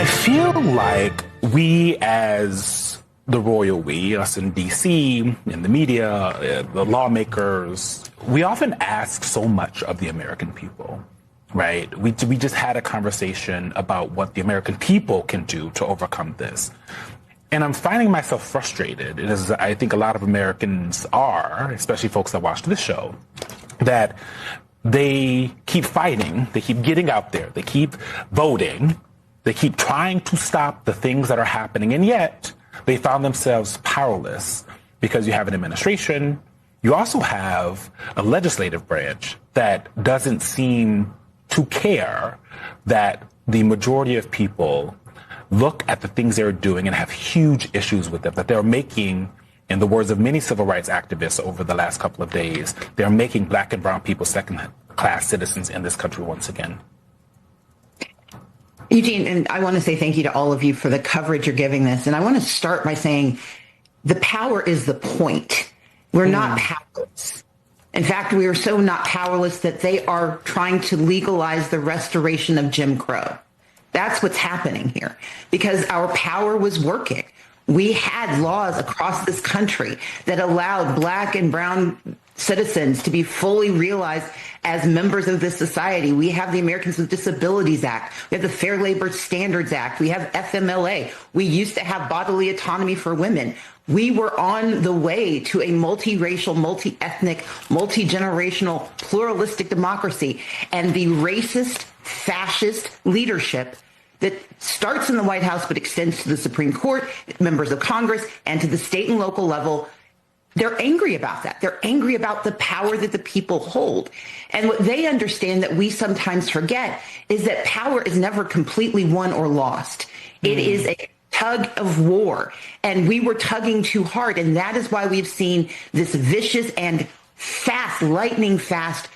I feel like we as the royal we, us in DC, in the media, the lawmakers, we often ask so much of the American people, right? We just had a conversation about what the American people can do to overcome this. And I'm finding myself frustrated, as I think a lot of Americans are, especially folks that watch this show, that they keep fighting, they keep getting out there, they keep voting, they keep trying to stop the things that are happening, and yet they found themselves powerless because you have an administration. You also have a legislative branch that doesn't seem to care that the majority of people look at the things they're doing and have huge issues with them, that they're making, in the words of many civil rights activists over the last couple of days, they're making black and brown people second-class citizens in this country once again. Eugene, and I want to say thank you to all of you for the coverage you're giving this. And I want to start by saying the power is the point. We're not powerless. In fact, we are so not powerless that they are trying to legalize the restoration of Jim Crow. That's what's happening here because our power was working. We had laws across this country that allowed black and brown citizens to be fully realized as members of this society. We have the Americans with Disabilities Act. We have the Fair Labor Standards Act. We have FMLA. We used to have bodily autonomy for women. We were on the way to a multiracial, multi-ethnic, multi-generational, pluralistic democracy. And the racist, fascist leadership that starts in the White House but extends to the Supreme Court, members of Congress, and to the state and local level, they're angry about that. They're angry about the power that the people hold. And what they understand that we sometimes forget is that power is never completely won or lost. It is a tug of war, and we were tugging too hard. And that is why we've seen this vicious and fast, lightning fast,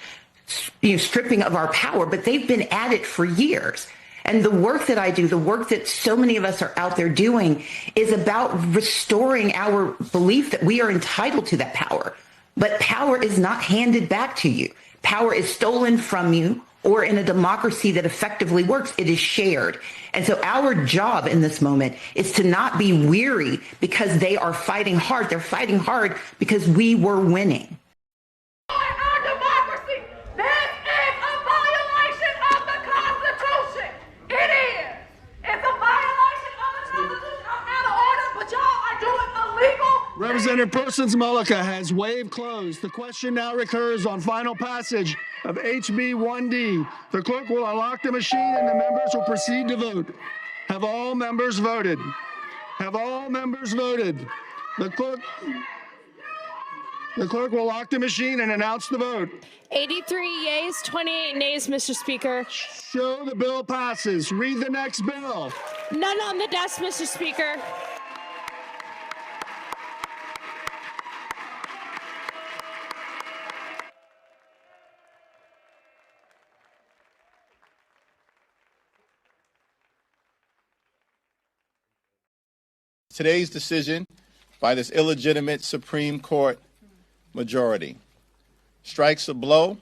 stripping of our power. But they've been at it for years. And the work that I do, the work that so many of us are out there doing, is about restoring our belief that we are entitled to that power. But power is not handed back to you. Power is stolen from you, or in a democracy that effectively works, it is shared. And so our job in this moment is to not be weary because they are fighting hard. They're fighting hard because we were winning. Representative Persons Mullica has waived closed. The question now recurs on final passage of HB 1D. The clerk will unlock the machine and the members will proceed to vote. Have all members voted? Have all members voted? The clerk will lock the machine and announce the vote. 83 yeas, 28 nays, Mr. Speaker. Show the bill passes. Read the next bill. None on the desk, Mr. Speaker. Today's decision by this illegitimate Supreme Court majority strikes a blow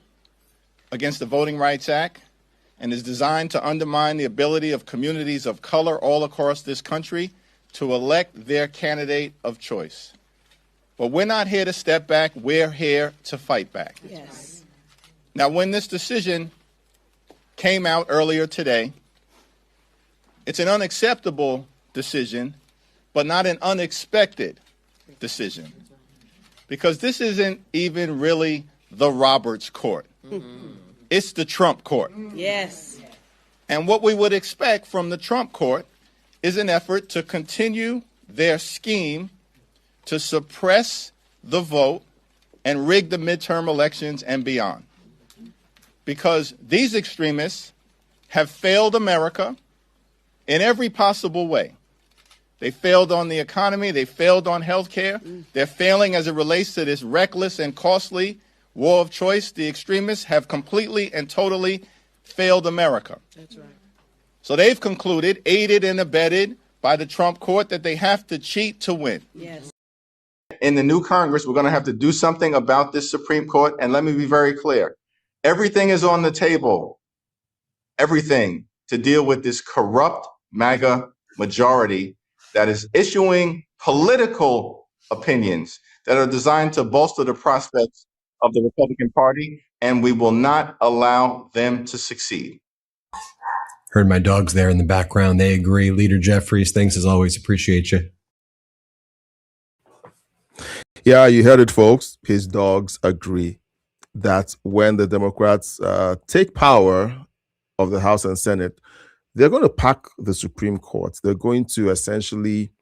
against the Voting Rights Act and is designed to undermine the ability of communities of color all across this country to elect their candidate of choice. But we're not here to step back. We're here to fight back. Yes. Now, when this decision came out earlier today, it's an unacceptable decision, but not an unexpected decision, because this isn't even really the Roberts Court. It's the Trump Court. Yes. And what we would expect from the Trump Court is an effort to continue their scheme to suppress the vote and rig the midterm elections and beyond. Because these extremists have failed America in every possible way. They failed on the economy. They failed on health care. They're failing as it relates to this reckless and costly war of choice. The extremists have completely and totally failed America. That's right. So they've concluded, aided and abetted by the Trump court, that they have to cheat to win. Yes. In the new Congress, we're going to have to do something about this Supreme Court. And let me be very clear. Everything is on the table. Everything to deal with this corrupt MAGA majority that is issuing political opinions that are designed to bolster the prospects of the Republican Party, and we will not allow them to succeed. Heard my dogs there in the background. They agree. Leader Jeffries, thanks as always. Appreciate you. Yeah, you heard it, folks. His dogs agree that when the Democrats take power of the House and Senate, they're going to pack the Supreme Court. They're going to essentially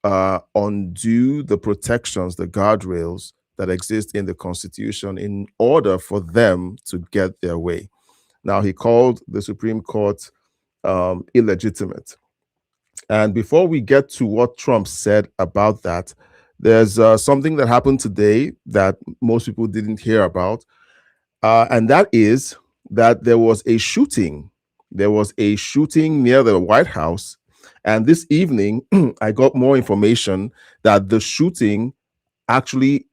undo the protections, the guardrails that exist in the Constitution in order for them to get their way. Now, he called the Supreme Court illegitimate. And before we get to what Trump said about that, there's something that happened today that most people didn't hear about. And that is that there was a shooting. There was a shooting near the White House. And this evening, I got more information that the shooting actually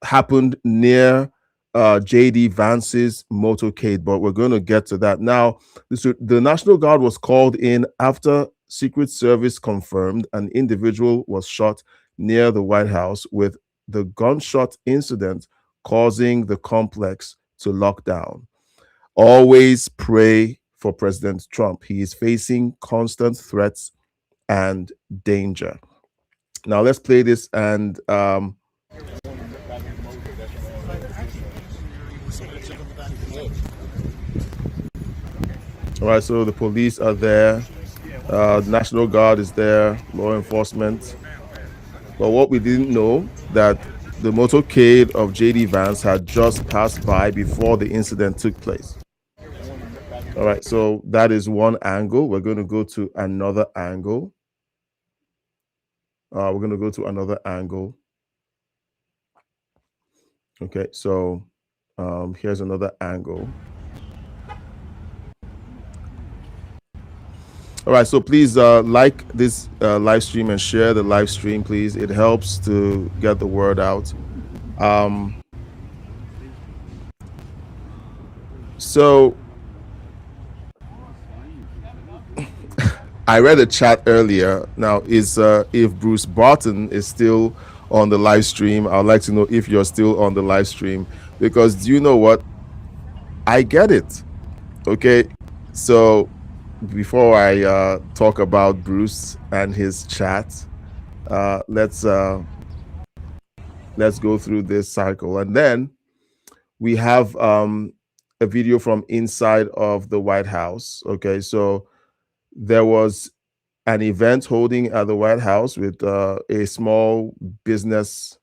happened near J.D. Vance's motorcade, but we're going to get to that. Now, the National Guard was called in after Secret Service confirmed an individual was shot near the White House, with the gunshot incident causing the complex to lock down. Always pray for President Trump. He is facing constant threats and danger. Now, let's play this and all right, so the police are there, National Guard is there, law enforcement. But what we didn't know, that the motorcade of J.D. Vance had just passed by before the incident took place. All right, so that is one angle. We're going to go to another angle. Okay, so here's another angle. All right, so please like this live stream and share the live stream, please. It helps to get the word out. So I read a chat earlier. Now, if Bruce Barton is still on the live stream, I'd like to know if you're still on the live stream, because do you know what? I get it. Okay, so before I talk about Bruce and his chat, let's go through this cycle, and then we have a video from inside of the White House. Okay, so there was an event holding at the White House with a small business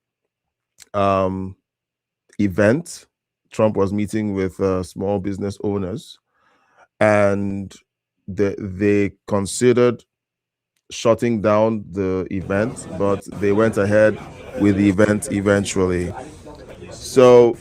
event. Trump was meeting with small business owners, and they considered shutting down the event, but they went ahead with the event eventually. So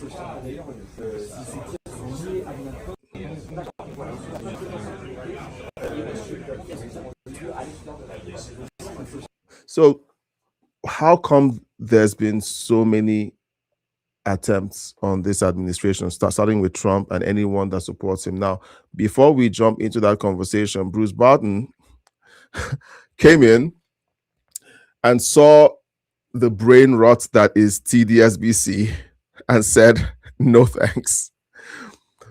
how come there's been so many attempts on this administration, starting with Trump and anyone that supports him? Now, before we jump into that conversation, Bruce Barton came in and saw the brain rot that is TDSBC and said, no thanks.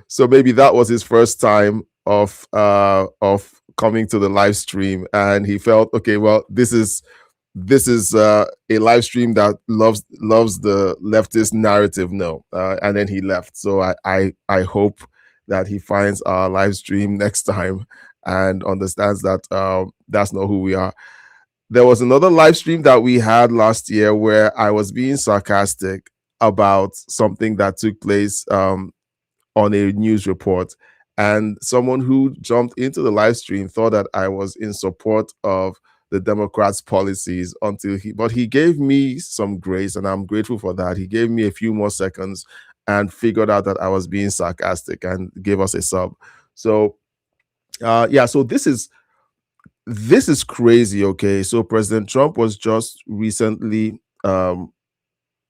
So maybe that was his first time of coming to the live stream, and he felt, okay, well, this is a live stream that loves the leftist narrative. No, and then he left. So I hope that he finds our live stream next time and understands that that's not who we are. There was another live stream that we had last year where I was being sarcastic about something that took place on a news report, and someone who jumped into the live stream thought that I was in support of the Democrats' policies but he gave me some grace, and I'm grateful for that. He gave me a few more seconds and figured out that I was being sarcastic and gave us a sub. So so this is crazy. Okay, so President Trump was just recently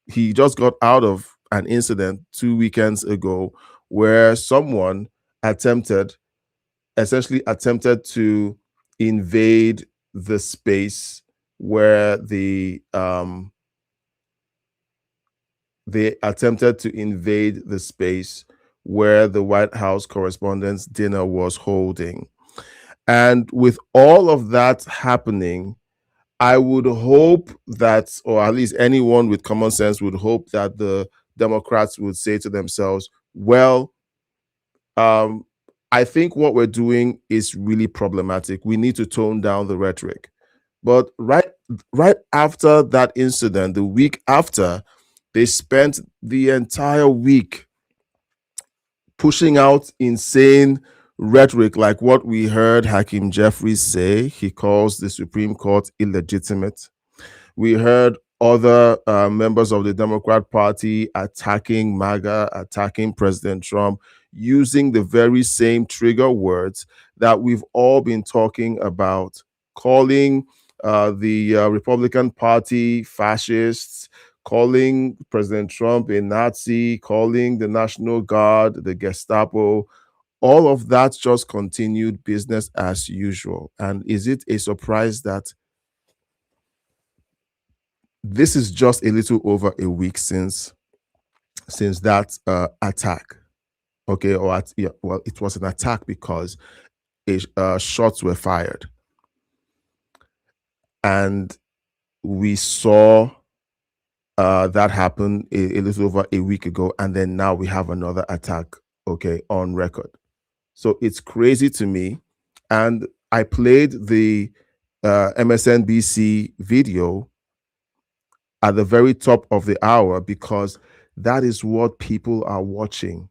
he just got out of an incident 2 weekends ago where someone essentially attempted to invade the space where they attempted to invade the space where the White House Correspondents' Dinner was holding. And with all of that happening, I would hope that, or at least anyone with common sense would hope that the Democrats would say to themselves, well, I think what we're doing is really problematic. We need to tone down the rhetoric. But right after that incident, the week after, they spent the entire week pushing out insane rhetoric like what we heard Hakeem Jeffries say. He calls the Supreme Court illegitimate. We heard other members of the Democrat Party attacking MAGA, attacking President Trump, using the very same trigger words that we've all been talking about, calling the Republican Party fascists, calling President Trump a Nazi, calling the National Guard, the Gestapo. All of that just continued business as usual. And is it a surprise that this is just a little over a week since that attack? Okay, well, it was an attack because shots were fired, and we saw that happen a little over a week ago, and then now we have another attack, okay, on record. So it's crazy to me. And I played the MSNBC video at the very top of the hour because that is what people are watching.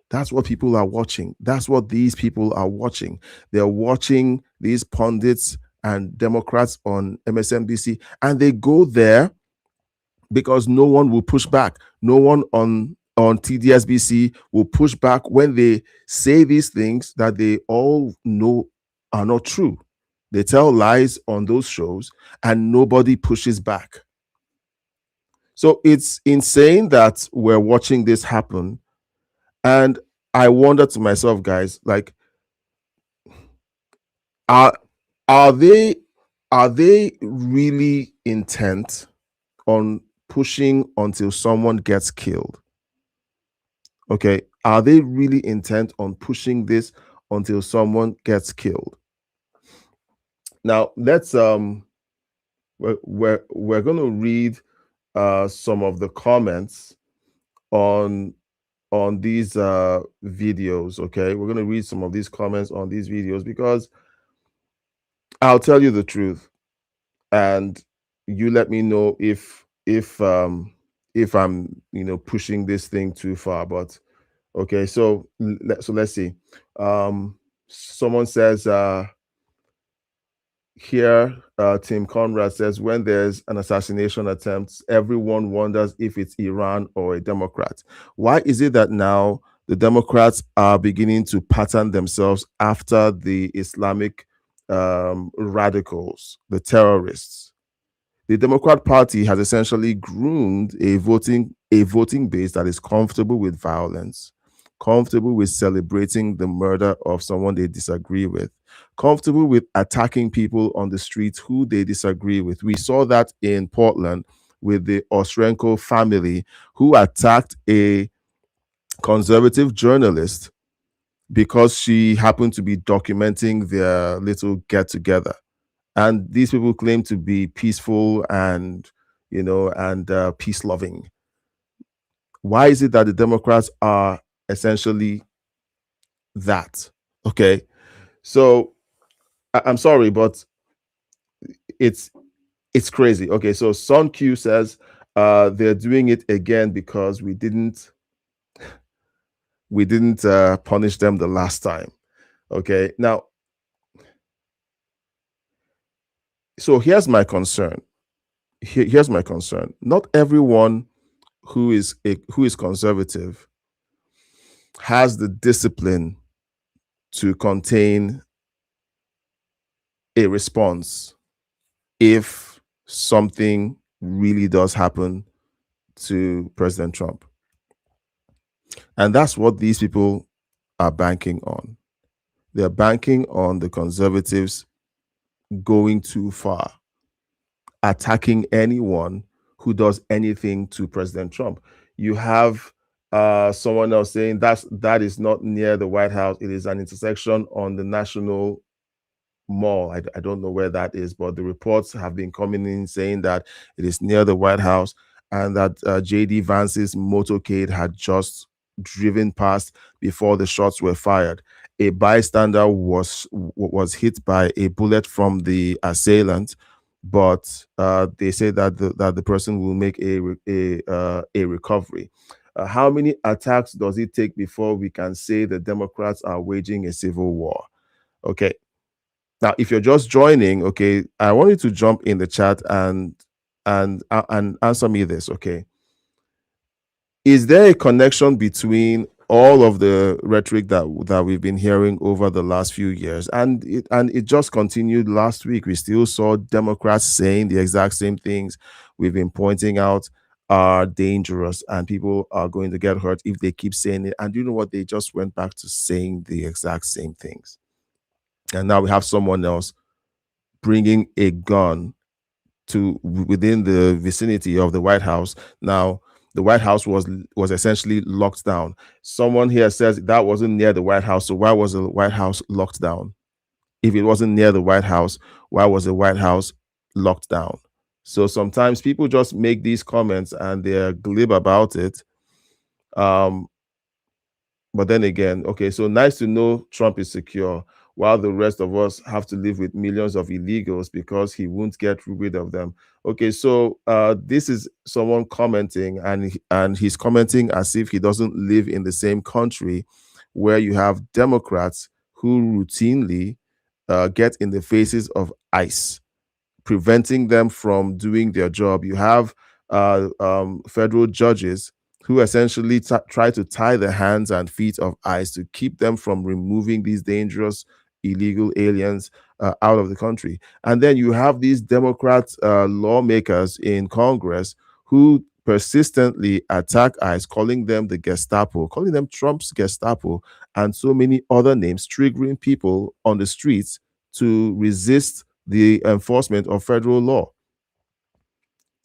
That's what people are watching. That's what these people are watching. They're watching these pundits and Democrats on MSNBC, and they go there because no one will push back. No one on TDSBC will push back when they say these things that they all know are not true. They tell lies on those shows and nobody pushes back. So it's insane that we're watching this happen. And I wonder to myself, guys, like, are they really intent on pushing until someone gets killed? Okay, are they really intent on pushing this until someone gets killed? Now let's we're going to read some of the comments on these videos. Okay, we're going to read some of these comments on these videos because I'll tell you the truth, and you let me know if I'm pushing this thing too far. But okay, so let's see. Someone says here, Tim Conrad says, when there's an assassination attempt, everyone wonders if it's Iran or a Democrat. Why is it that now the Democrats are beginning to pattern themselves after the Islamic radicals, the terrorists? The Democrat Party has essentially groomed a voting base that is comfortable with violence, comfortable with celebrating the murder of someone they disagree with, comfortable with attacking people on the streets who they disagree with. We saw that in Portland with the Ostrenko family, who attacked a conservative journalist because she happened to be documenting their little get-together. And these people claim to be peaceful and peace-loving. Why is it that the Democrats are essentially that? Okay, so I'm sorry, but it's crazy. Okay, so Son Q says they're doing it again because we didn't punish them the last time. Okay, now, so here's my concern. Here's my concern. Not everyone who is conservative has the discipline to contain a response if something really does happen to President Trump. And that's what these people are banking on. They're banking on the conservatives going too far, attacking anyone who does anything to President Trump. You have someone else saying that is not near the White House. It is an intersection on the National Mall. I don't know where that is, but the reports have been coming in saying that it is near the White House, and that J.D. Vance's motorcade had just driven past before the shots were fired. A bystander was hit by a bullet from the assailant, but they say that the person will make a recovery. How many attacks does it take before we can say the Democrats are waging a civil war? Okay. Now, if you're just joining, okay, I want you to jump in the chat and answer me this, okay? Is there a connection between all of the rhetoric that we've been hearing over the last few years, and it just continued last week? We still saw Democrats saying the exact same things we've been pointing out are dangerous, and people are going to get hurt if they keep saying it. And you know what? They just went back to saying the exact same things. And now we have someone else bringing a gun to within the vicinity of the White House. Now, the White House was essentially locked down. Someone here says that wasn't near the White House, so why was the White House locked down? If it wasn't near the White House, why was the White House locked down? So sometimes people just make these comments and they're glib about it. But then again, okay, so nice to know Trump is secure, while the rest of us have to live with millions of illegals because he won't get rid of them. Okay, so this is someone commenting, and he's commenting as if he doesn't live in the same country where you have Democrats who routinely get in the faces of ICE, preventing them from doing their job. You have federal judges who essentially try to tie the hands and feet of ICE to keep them from removing these dangerous illegal aliens out of the country. And then you have these Democrat lawmakers in Congress who persistently attack ICE, calling them the Gestapo, calling them Trump's Gestapo, and so many other names, triggering people on the streets to resist the enforcement of federal law.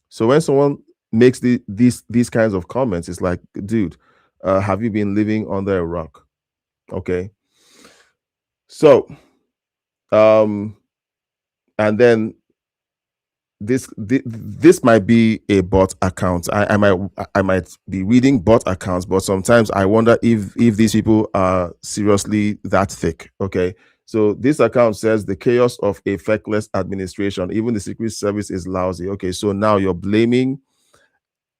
So when someone makes these kinds of comments, it's like, dude, have you been living under a rock? Okay. So, and then this might be a bot account. I might be reading bot accounts, but sometimes I wonder if these people are seriously that thick. Okay. So this account says the chaos of a feckless administration. Even the Secret Service is lousy. Okay. So now you're blaming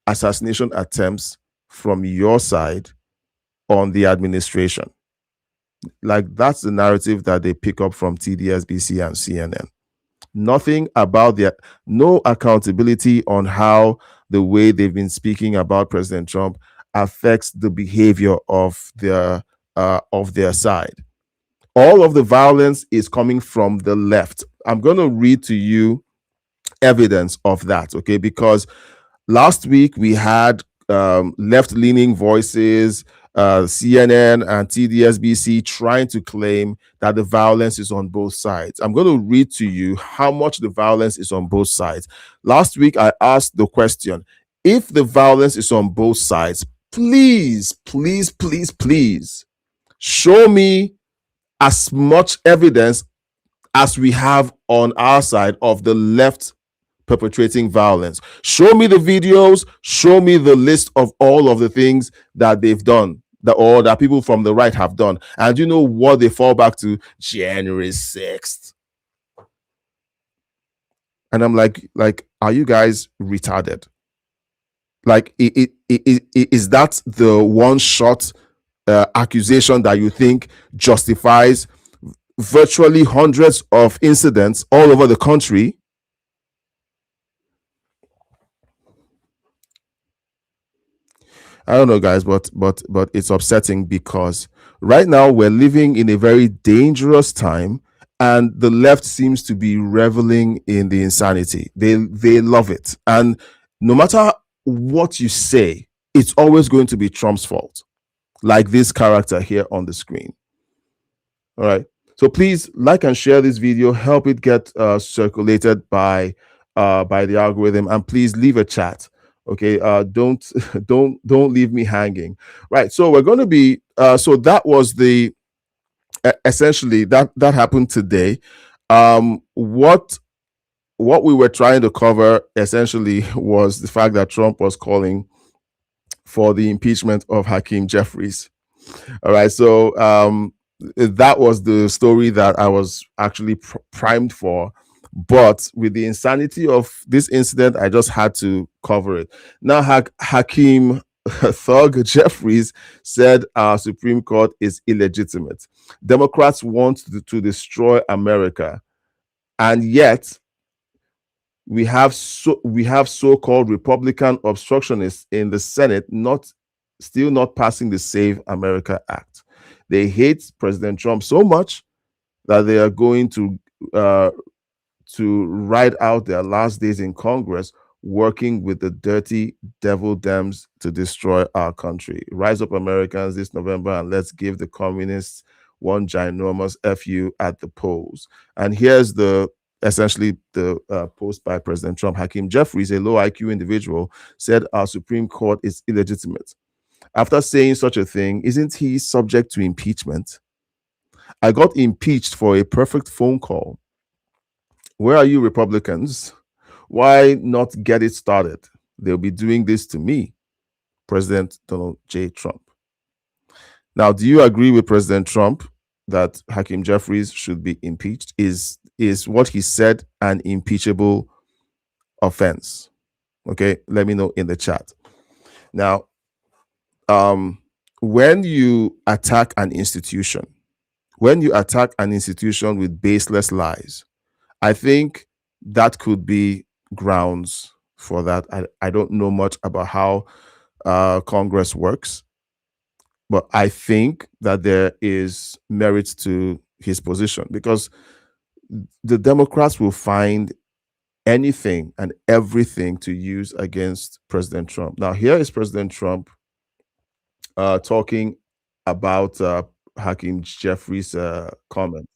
assassination attempts from your side on the administration. Like, that's the narrative that they pick up from TDSBC and CNN. Nothing about no accountability on how the way they've been speaking about President Trump affects the behavior of their side. All of the violence is coming from the left. I'm going to read to you evidence of that, okay? Because last week we had left-leaning voices, CNN and TDSBC, trying to claim that the violence is on both sides. I'm going to read to you how much the violence is on both sides. Last week I asked the question, if the violence is on both sides, please, please, please, please show me as much evidence as we have on our side of the left perpetrating violence. Show me the videos, show me the list of all of the things that they've done, that people from the right have done. And you know what they fall back to? January 6th. And I'm like, are you guys retarded? Like, is that the one shot accusation that you think justifies virtually hundreds of incidents all over the country? I don't know, guys, but it's upsetting because right now we're living in a very dangerous time, and the left seems to be reveling in the insanity. They love it, and no matter what you say, it's always going to be Trump's fault, like this character here on the screen. All right. So please like and share this video, help it get circulated by the algorithm, and please leave a chat. Okay, don't don't leave me hanging. Right. So we're going to be so that was the essentially that happened today. What we were trying to cover essentially was the fact that Trump was calling for the impeachment of Hakeem Jeffries. All right, so that was the story that I was actually primed for. But with the insanity of this incident, I just had to cover it. Now, Hakeem Thug Jeffries said our Supreme Court is illegitimate. Democrats want to destroy America, and yet we have so-called Republican obstructionists in the Senate still not passing the Save America Act. They hate President Trump so much that they are going to ride out their last days in Congress working with the dirty devil Dems to destroy our country. Rise up, Americans, this November, and let's give the communists one ginormous FU at the polls. And here's essentially the post by President Trump. Hakeem Jeffries, a low IQ individual, said our Supreme Court is illegitimate. After saying such a thing, isn't he subject to impeachment? I got impeached for a perfect phone call. Where are you, Republicans? Why not get it started? They'll be doing this to me, President Donald J. Trump. Now, do you agree with President Trump that Hakeem Jeffries should be impeached? Is what he said an impeachable offense? Okay, let me know in the chat. Now, when you attack an institution with baseless lies, I think that could be grounds for that. I don't know much about how Congress works, but I think that there is merit to his position, because the Democrats will find anything and everything to use against President Trump. Now, here is President Trump talking about Hakeem Jeffries' comment.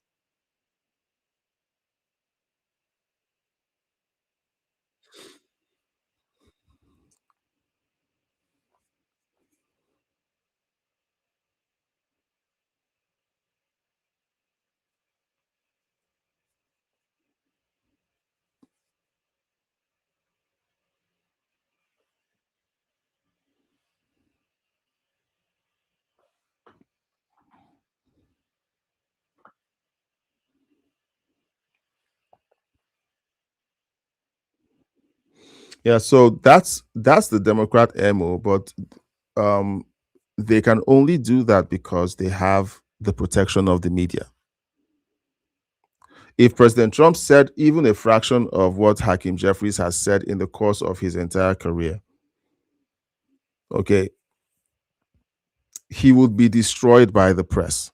Yeah, so that's the Democrat MO, but they can only do that because they have the protection of the media. If President Trump said even a fraction of what Hakeem Jeffries has said in the course of his entire career, okay, he would be destroyed by the press.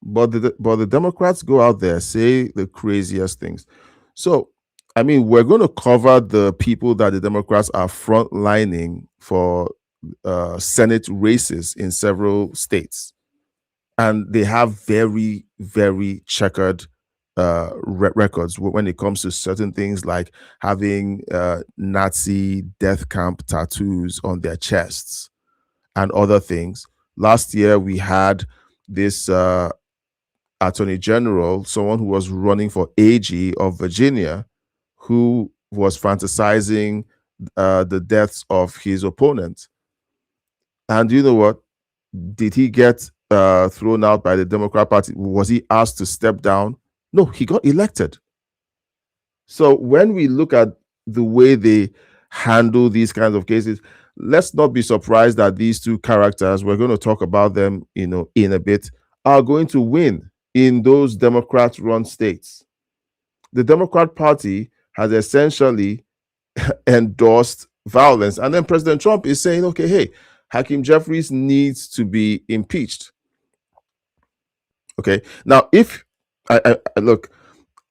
But the Democrats go out there, say the craziest things. So, I mean, we're going to cover the people that the Democrats are frontlining for Senate races in several states. And they have very, very checkered records when it comes to certain things, like having Nazi death camp tattoos on their chests and other things. Last year, we had this Attorney General, someone who was running for AG of Virginia, who was fantasizing the deaths of his opponent. And you know what? Did he get thrown out by the Democrat Party? Was he asked to step down? No, he got elected. So when we look at the way they handle these kinds of cases, let's not be surprised that these two characters, we're going to talk about them, in a bit, are going to win in those Democrat-run states. The Democrat Party has essentially endorsed violence. And then President Trump is saying, okay, hey, Hakeem Jeffries needs to be impeached. Okay. Now, if I look,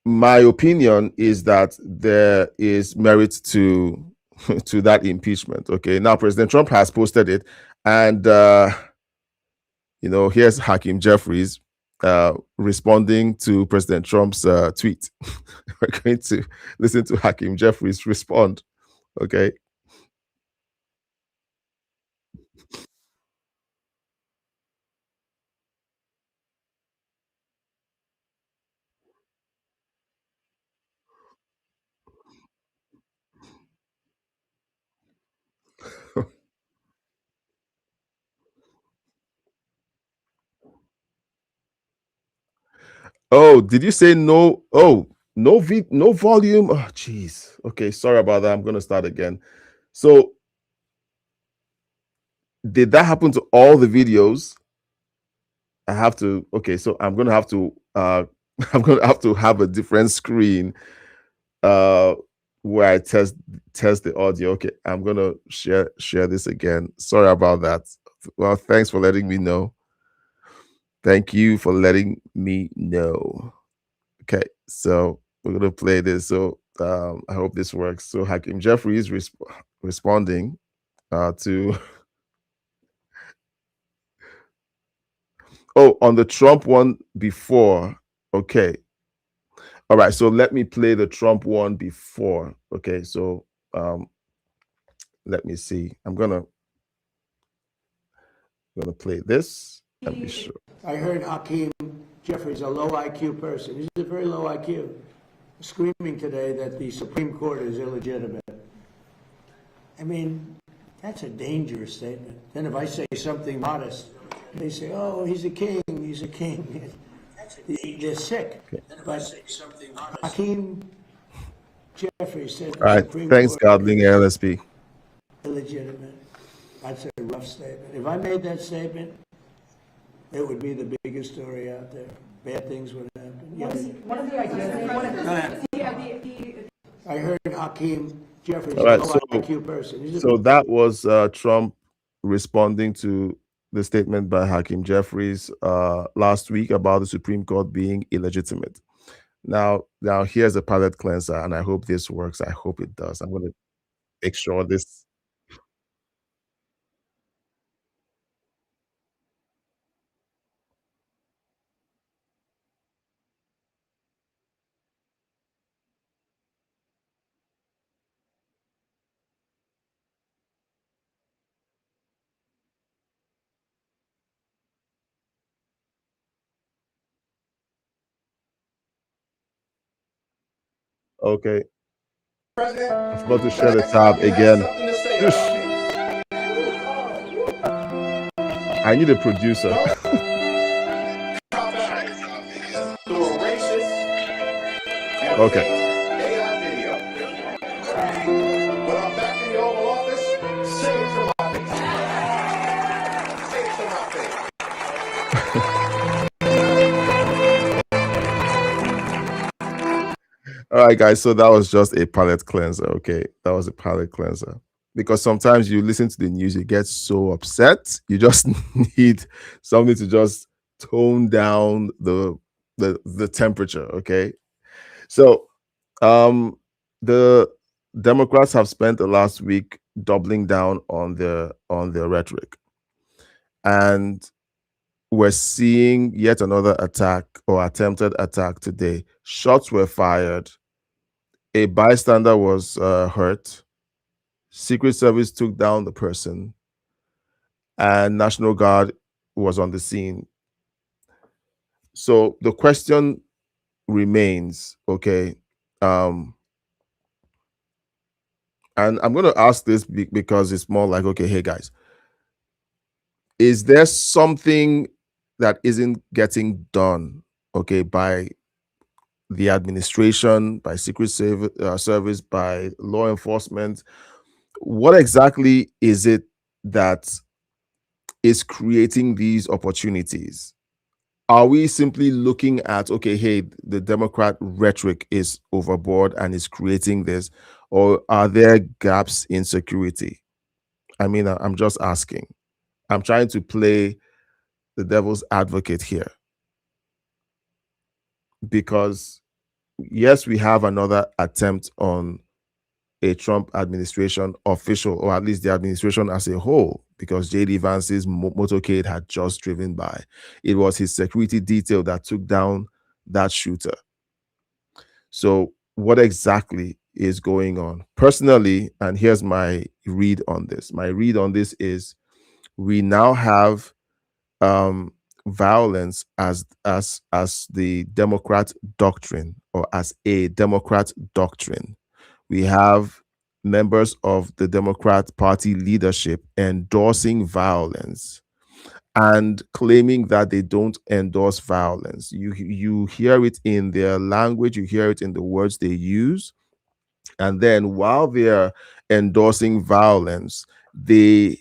my opinion is that there is merit to that impeachment. Okay. Now, President Trump has posted it, and here's Hakeem Jeffries responding to President Trump's tweet. We're going to listen to Hakeem Jeffries respond. Okay. Oh, did you say no? Oh, no volume. Oh, jeez. Okay, sorry about that. I'm gonna start again. So, did that happen to all the videos? I have to. Okay, so I'm gonna have to. I'm gonna have to have a different screen. Where I test the audio. Okay, I'm gonna share this again. Sorry about that. Well, thanks for letting me know. Thank you for letting me know. Okay, so we're gonna play this. So I hope this works. So Hakeem Jeffries responding to oh, on the Trump one before. Okay. All right. So let me play the Trump one before. Okay. So let me see. I'm gonna play this. Let me sure. I heard Hakeem Jeffries, a low IQ person. He's a very low IQ, screaming today that the Supreme Court is illegitimate. I mean, that's a dangerous statement. Then if I say something modest, they say, oh, he's a king, he's a king. They're sick. Okay. Then if I say something modest, Hakeem Jeffries said, all right, thanks, Godling LSP. Illegitimate. That's a rough statement. If I made that statement, it would be the biggest story out there. Bad things would happen. Yes. One of the ideas. I heard Hakeem Jeffries, all right, a low IQ person. So that was Trump responding to the statement by Hakeem Jeffries last week about the Supreme Court being illegitimate. Now here's a palate cleanser, and I hope this works. I hope it does. I'm going to make sure this. Okay. I forgot to share the tab again. I need a producer. Okay. All right, guys. So that was just a palate cleanser. Okay. That was a palate cleanser. Because sometimes you listen to the news, you get so upset. You just need something to just tone down the temperature. Okay. So the Democrats have spent the last week doubling down on the rhetoric. And we're seeing yet another attack or attempted attack today. Shots were fired. A bystander was hurt. Secret Service took down the person, and National Guard was on the scene. So the question remains, okay, and I'm going to ask this because it's more like, okay, hey guys, is there something that isn't getting done, okay, by the administration, by Secret Service, by law enforcement? What exactly is it that is creating these opportunities? Are we simply looking at, okay, hey, the Democrat rhetoric is overboard and is creating this, or are there gaps in security? I mean, I'm just asking. I'm trying to play the devil's advocate here, because yes, we have another attempt on a Trump administration official, or at least the administration as a whole, because J.D. Vance's motorcade had just driven by. It was his security detail that took down that shooter. So what exactly is going on? Personally, and here's my read on this. My read on this is we now have violence as the Democrat doctrine, or as a Democrat doctrine. We have members of the Democrat Party leadership endorsing violence and claiming that they don't endorse violence. You hear it in their language, you hear it in the words they use. And then while they're endorsing violence, they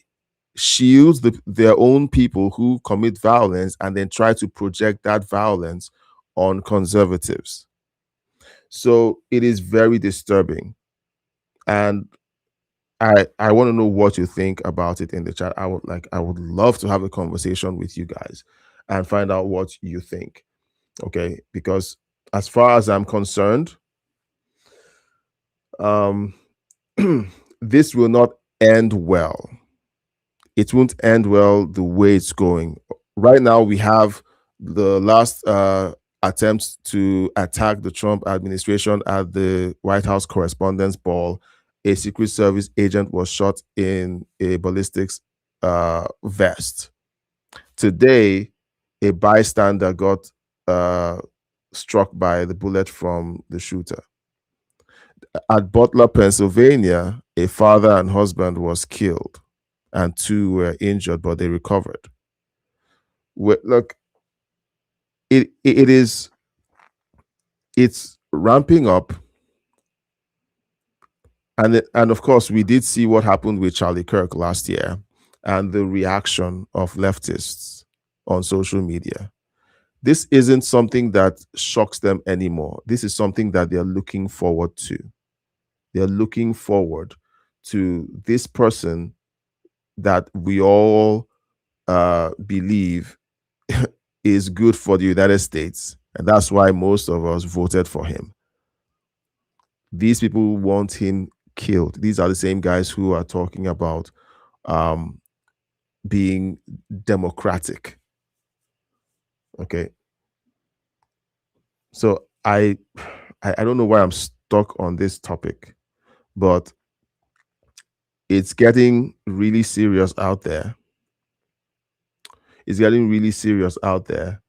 shield their own people who commit violence and then try to project that violence on conservatives. So it is very disturbing. And I want to know what you think about it in the chat. I would love to have a conversation with you guys and find out what you think. Okay, because as far as I'm concerned, this will not end well. It won't end well the way it's going. Right now, we have the last attempts to attack the Trump administration at the White House Correspondents' Ball. A Secret Service agent was shot in a ballistics vest. Today, a bystander got struck by the bullet from the shooter. At Butler, Pennsylvania, a father and husband was killed and 2 were injured, but they recovered. Look, it's ramping up. And of course, we did see what happened with Charlie Kirk last year and the reaction of leftists on social media. This isn't something that shocks them anymore. This is something that they're looking forward to. They're looking forward to this person that we all believe is good for the United States. And that's why most of us voted for him. These people want him killed. These are the same guys who are talking about being democratic. Okay. So I don't know why I'm stuck on this topic, but it's getting really serious out there. It's getting really serious out there.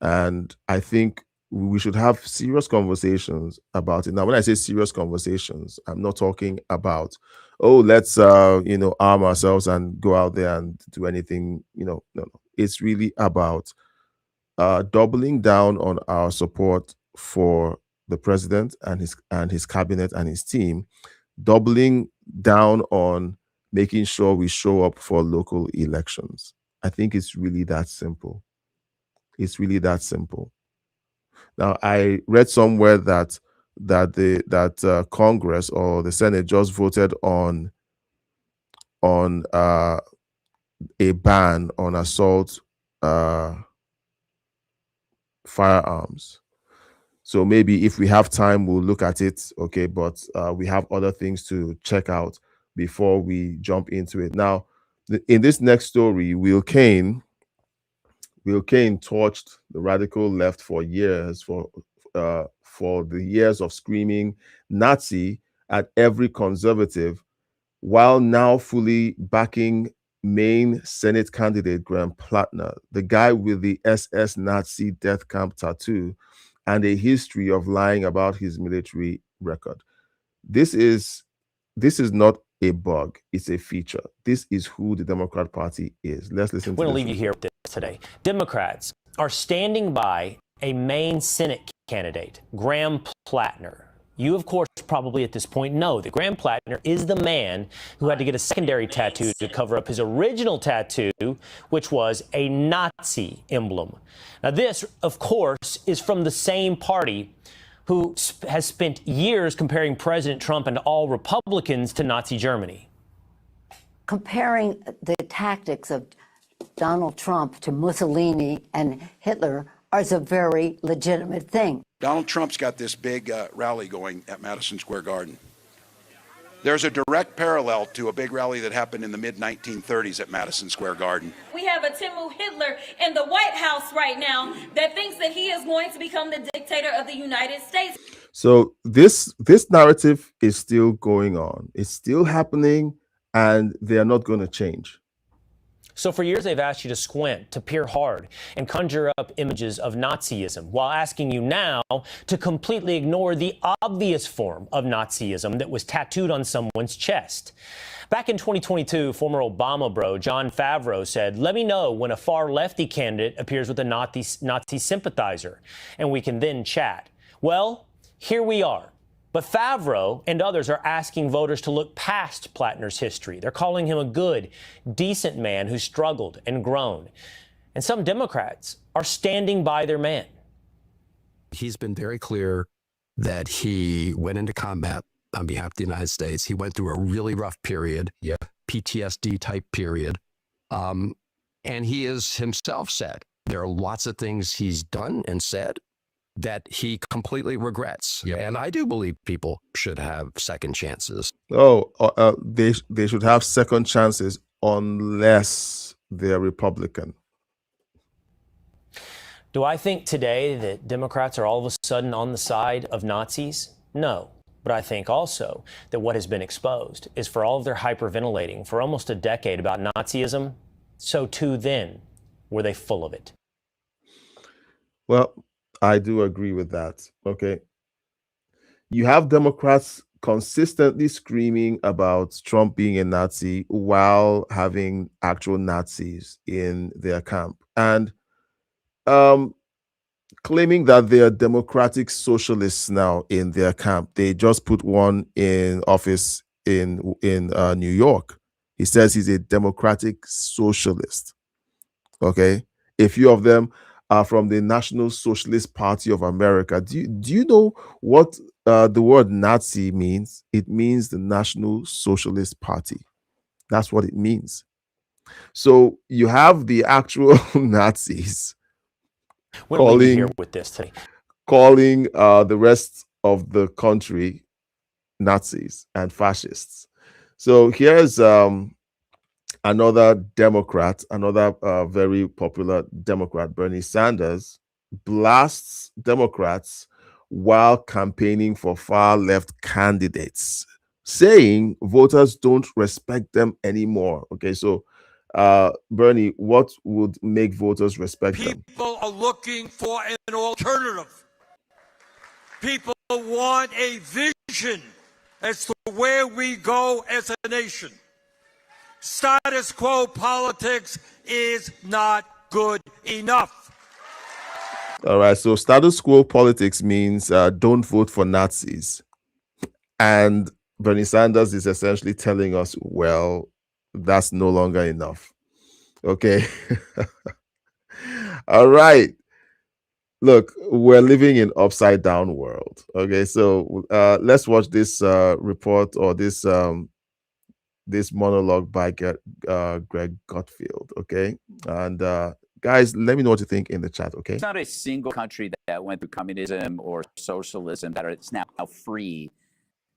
And I think we should have serious conversations about it. Now, when I say serious conversations, I'm not talking about, oh, let's arm ourselves and go out there and do anything. No. It's really about doubling down on our support for the president and his cabinet and his team, doubling down on making sure we show up for local elections. I think it's really that simple. It's really that simple. Now, I read somewhere that Congress or the Senate just voted on a ban on assault firearms. So maybe if we have time, we'll look at it. Okay, but we have other things to check out before we jump into it. Now, in this next story, Will Cain torched the radical left for years, for the years of screaming Nazi at every conservative, while now fully backing Maine Senate candidate Graham Plattner, the guy with the SS Nazi death camp tattoo and a history of lying about his military record. This is not a bug, it's a feature. This is who the Democrat Party is. Let's listen to this. I'm going to leave you here with this today. Democrats are standing by a Maine Senate candidate, Graham Plattner. You, of course, probably at this point know that Graham Plattner is the man who had to get a secondary tattoo to cover up his original tattoo, which was a Nazi emblem. Now, this, of course, is from the same party who has spent years comparing President Trump and all Republicans to Nazi Germany. Comparing the tactics of Donald Trump to Mussolini and Hitler is a very legitimate thing. Donald Trump's got this big rally going at Madison Square Garden. There's a direct parallel to a big rally that happened in the mid-1930s at Madison Square Garden. We have a Timmu Hitler in the White House right now that thinks that he is going to become the dictator of the United States. So this narrative is still going on. It's still happening, and they are not going to change. So for years, they've asked you to squint, to peer hard, and conjure up images of Nazism, while asking you now to completely ignore the obvious form of Nazism that was tattooed on someone's chest. Back in 2022, former Obama bro Jon Favreau said, "Let me know when a far lefty candidate appears with a Nazi sympathizer, and we can then chat." Well, here we are. But Favreau and others are asking voters to look past Plattner's history. They're calling him a good, decent man who struggled and grown. And some Democrats are standing by their man. He's been very clear that he went into combat on behalf of the United States. He went through a really rough period, PTSD type period. And he has himself said there are lots of things he's done and said that he completely regrets. And I do believe people should have second chances. They should have second chances unless they're Republican. Do I think today that Democrats are all of a sudden on the side of Nazis? No. But I think also that what has been exposed is for all of their hyperventilating for almost a decade about Nazism, so too then were they full of it. Well, I do agree with that. Okay. You have Democrats consistently screaming about Trump being a Nazi while having actual Nazis in their camp, and claiming that they are democratic socialists now in their camp. They just put one in office in New York. He says he's a democratic socialist. Okay. A few of them are from the National Socialist Party of America. Do you know what the word Nazi means? It means the National Socialist Party. That's what it means. So you have the actual Nazis calling the rest of the country Nazis and fascists. So here's another Democrat, another very popular Democrat, Bernie Sanders, blasts Democrats while campaigning for far left candidates, saying voters don't respect them anymore. Okay, so Bernie, what would make voters respect them? People are looking for an alternative. People want a vision as to where we go as a nation. Status quo politics is not good enough. All right, so status quo politics means don't vote for Nazis. And Bernie Sanders is essentially telling us, well, that's no longer enough. Okay. All right. Look, we're living in upside down world. Okay, so let's watch this report or this monologue by Greg Gutfeld. Okay, and guys, let me know what you think in the chat. Okay, it's not a single country that went through communism or socialism that is now free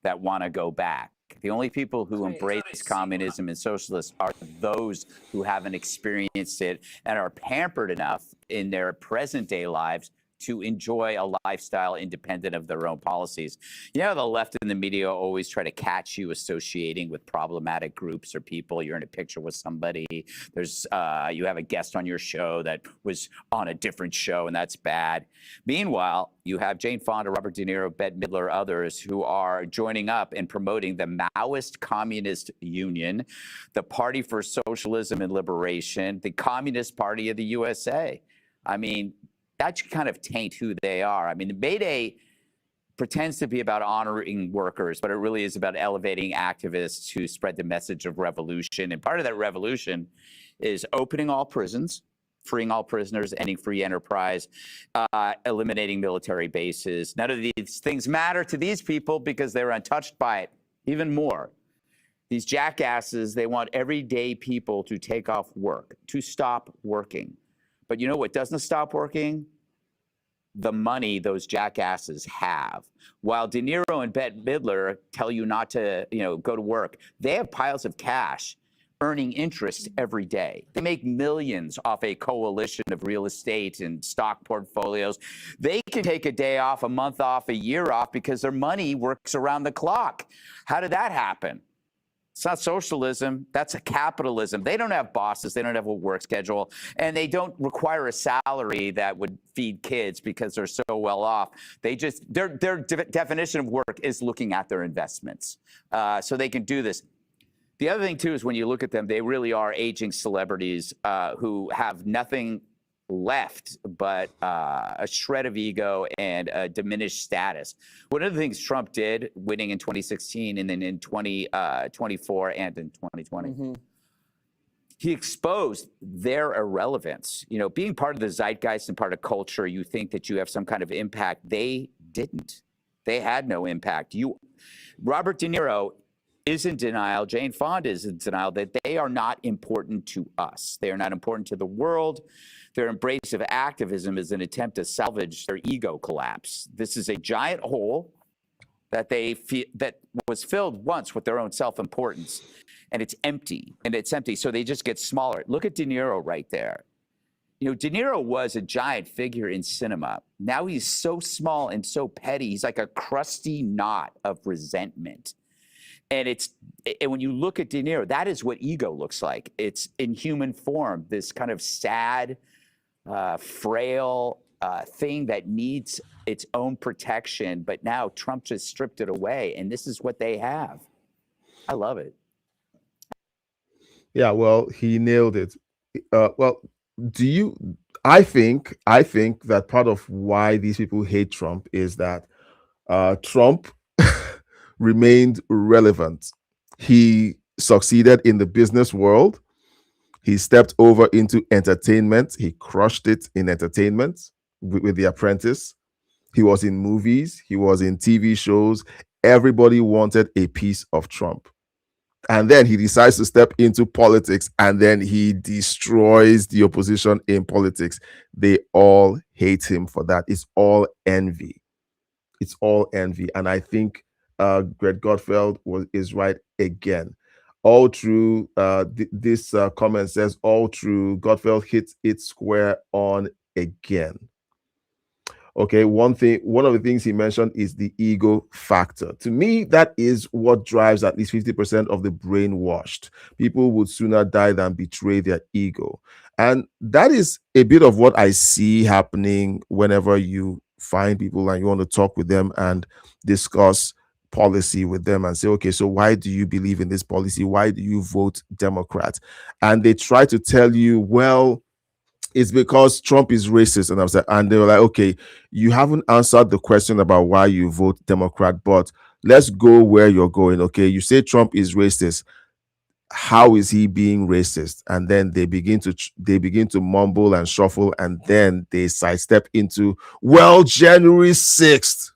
that want to go back. The only people who embrace communism and socialism are those who haven't experienced it and are pampered enough in their present day lives to enjoy a lifestyle independent of their own policies. You know, the left and the media always try to catch you associating with problematic groups or people. You're in a picture with somebody. There's you have a guest on your show that was on a different show, and that's bad. Meanwhile, you have Jane Fonda, Robert De Niro, Bette Midler, others who are joining up and promoting the Maoist Communist Union, the Party for Socialism and Liberation, the Communist Party of the USA. I mean, that should kind of taint who they are. I mean, May Day pretends to be about honoring workers, but it really is about elevating activists who spread the message of revolution. And part of that revolution is opening all prisons, freeing all prisoners, ending free enterprise, eliminating military bases. None of these things matter to these people because they're untouched by it. Even more, these jackasses, they want everyday people to take off work, to stop working. But you know what doesn't stop working? the money those jackasses have. While De Niro and Bette Midler tell you not to, go to work, they have piles of cash earning interest every day. They make millions off a coalition of real estate and stock portfolios. They can take a day off, a month off, a year off because their money works around the clock. How did that happen? It's not socialism. That's a capitalism. They don't have bosses. They don't have a work schedule. And they don't require a salary that would feed kids because they're so well off. They just, their definition of work is looking at their investments. So they can do this. The other thing, too, is when you look at them, they really are aging celebrities who have nothing left but a shred of ego and a diminished status. One of the things Trump did, winning in 2016 and then in 2024 and in 2020, he exposed their irrelevance. Being part of the zeitgeist and part of culture, you think that you have some kind of impact. They didn't. They had no impact. Robert De Niro is in denial. Jane Fonda is in denial that they are not important to us. They are not important to the world. Their embrace of activism is an attempt to salvage their ego collapse. This is a giant hole that that was filled once with their own self-importance, and it's empty. So they just get smaller. Look at De Niro right there. De Niro was a giant figure in cinema. Now he's so small and so petty. He's like a crusty knot of resentment. And when you look at De Niro, that is what ego looks like. It's in human form, this kind of sad, frail thing that needs its own protection. But now Trump just stripped it away, and this is what they have. I love it. Yeah, well, he nailed it. I think that part of why these people hate Trump is that Trump remained relevant. He succeeded in the business world. He stepped over into entertainment. He crushed it in entertainment with The Apprentice. He was in movies. He was in TV shows. Everybody wanted a piece of Trump. And then he decides to step into politics, and then he destroys the opposition in politics. They all hate him for that. It's all envy. It's all envy. And I think Greg Gutfeld is right again. All true. This comment says all true. Gutfeld hits it square on again. Okay, one of the things he mentioned is the ego factor. To me, that is what drives at least 50% of the brainwashed. People would sooner die than betray their ego. And that is a bit of what I see happening whenever you find people and you want to talk with them and discuss policy with them and say, okay, so why do you believe in this policy? Why do you vote Democrat? And they try to tell you, well, it's because Trump is racist. And they were like, okay, you haven't answered the question about why you vote Democrat, but let's go where you're going. Okay, you say Trump is racist. How is he being racist? And then they begin to mumble and shuffle, and then they sidestep into, well, January 6th.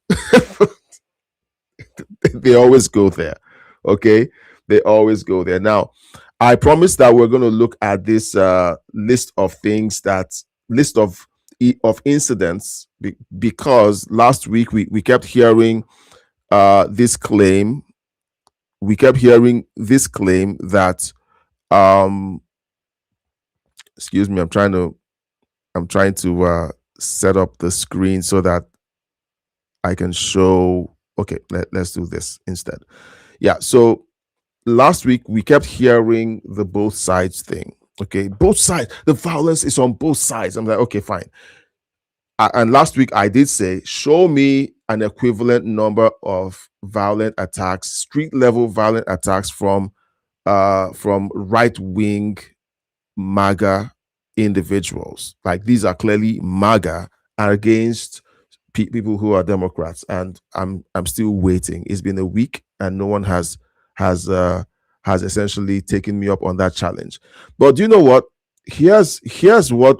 They always go there. Okay, they always go there. Now, I promise that we're going to look at this list of incidents because last week we kept hearing this claim. We kept hearing this claim that excuse me, I'm trying to set up the screen so that I can show. Okay, let's do this instead. Yeah, so last week we kept hearing the both sides thing. Okay, both sides, the violence is on both sides. I'm like, okay, fine. And last week I did say, show me an equivalent number of violent attacks, street level violent attacks from right wing MAGA individuals. Like, these are clearly MAGA against people who are Democrats, and I'm still waiting. It's been a week and no one has essentially taken me up on that challenge. But do you know what? Here's what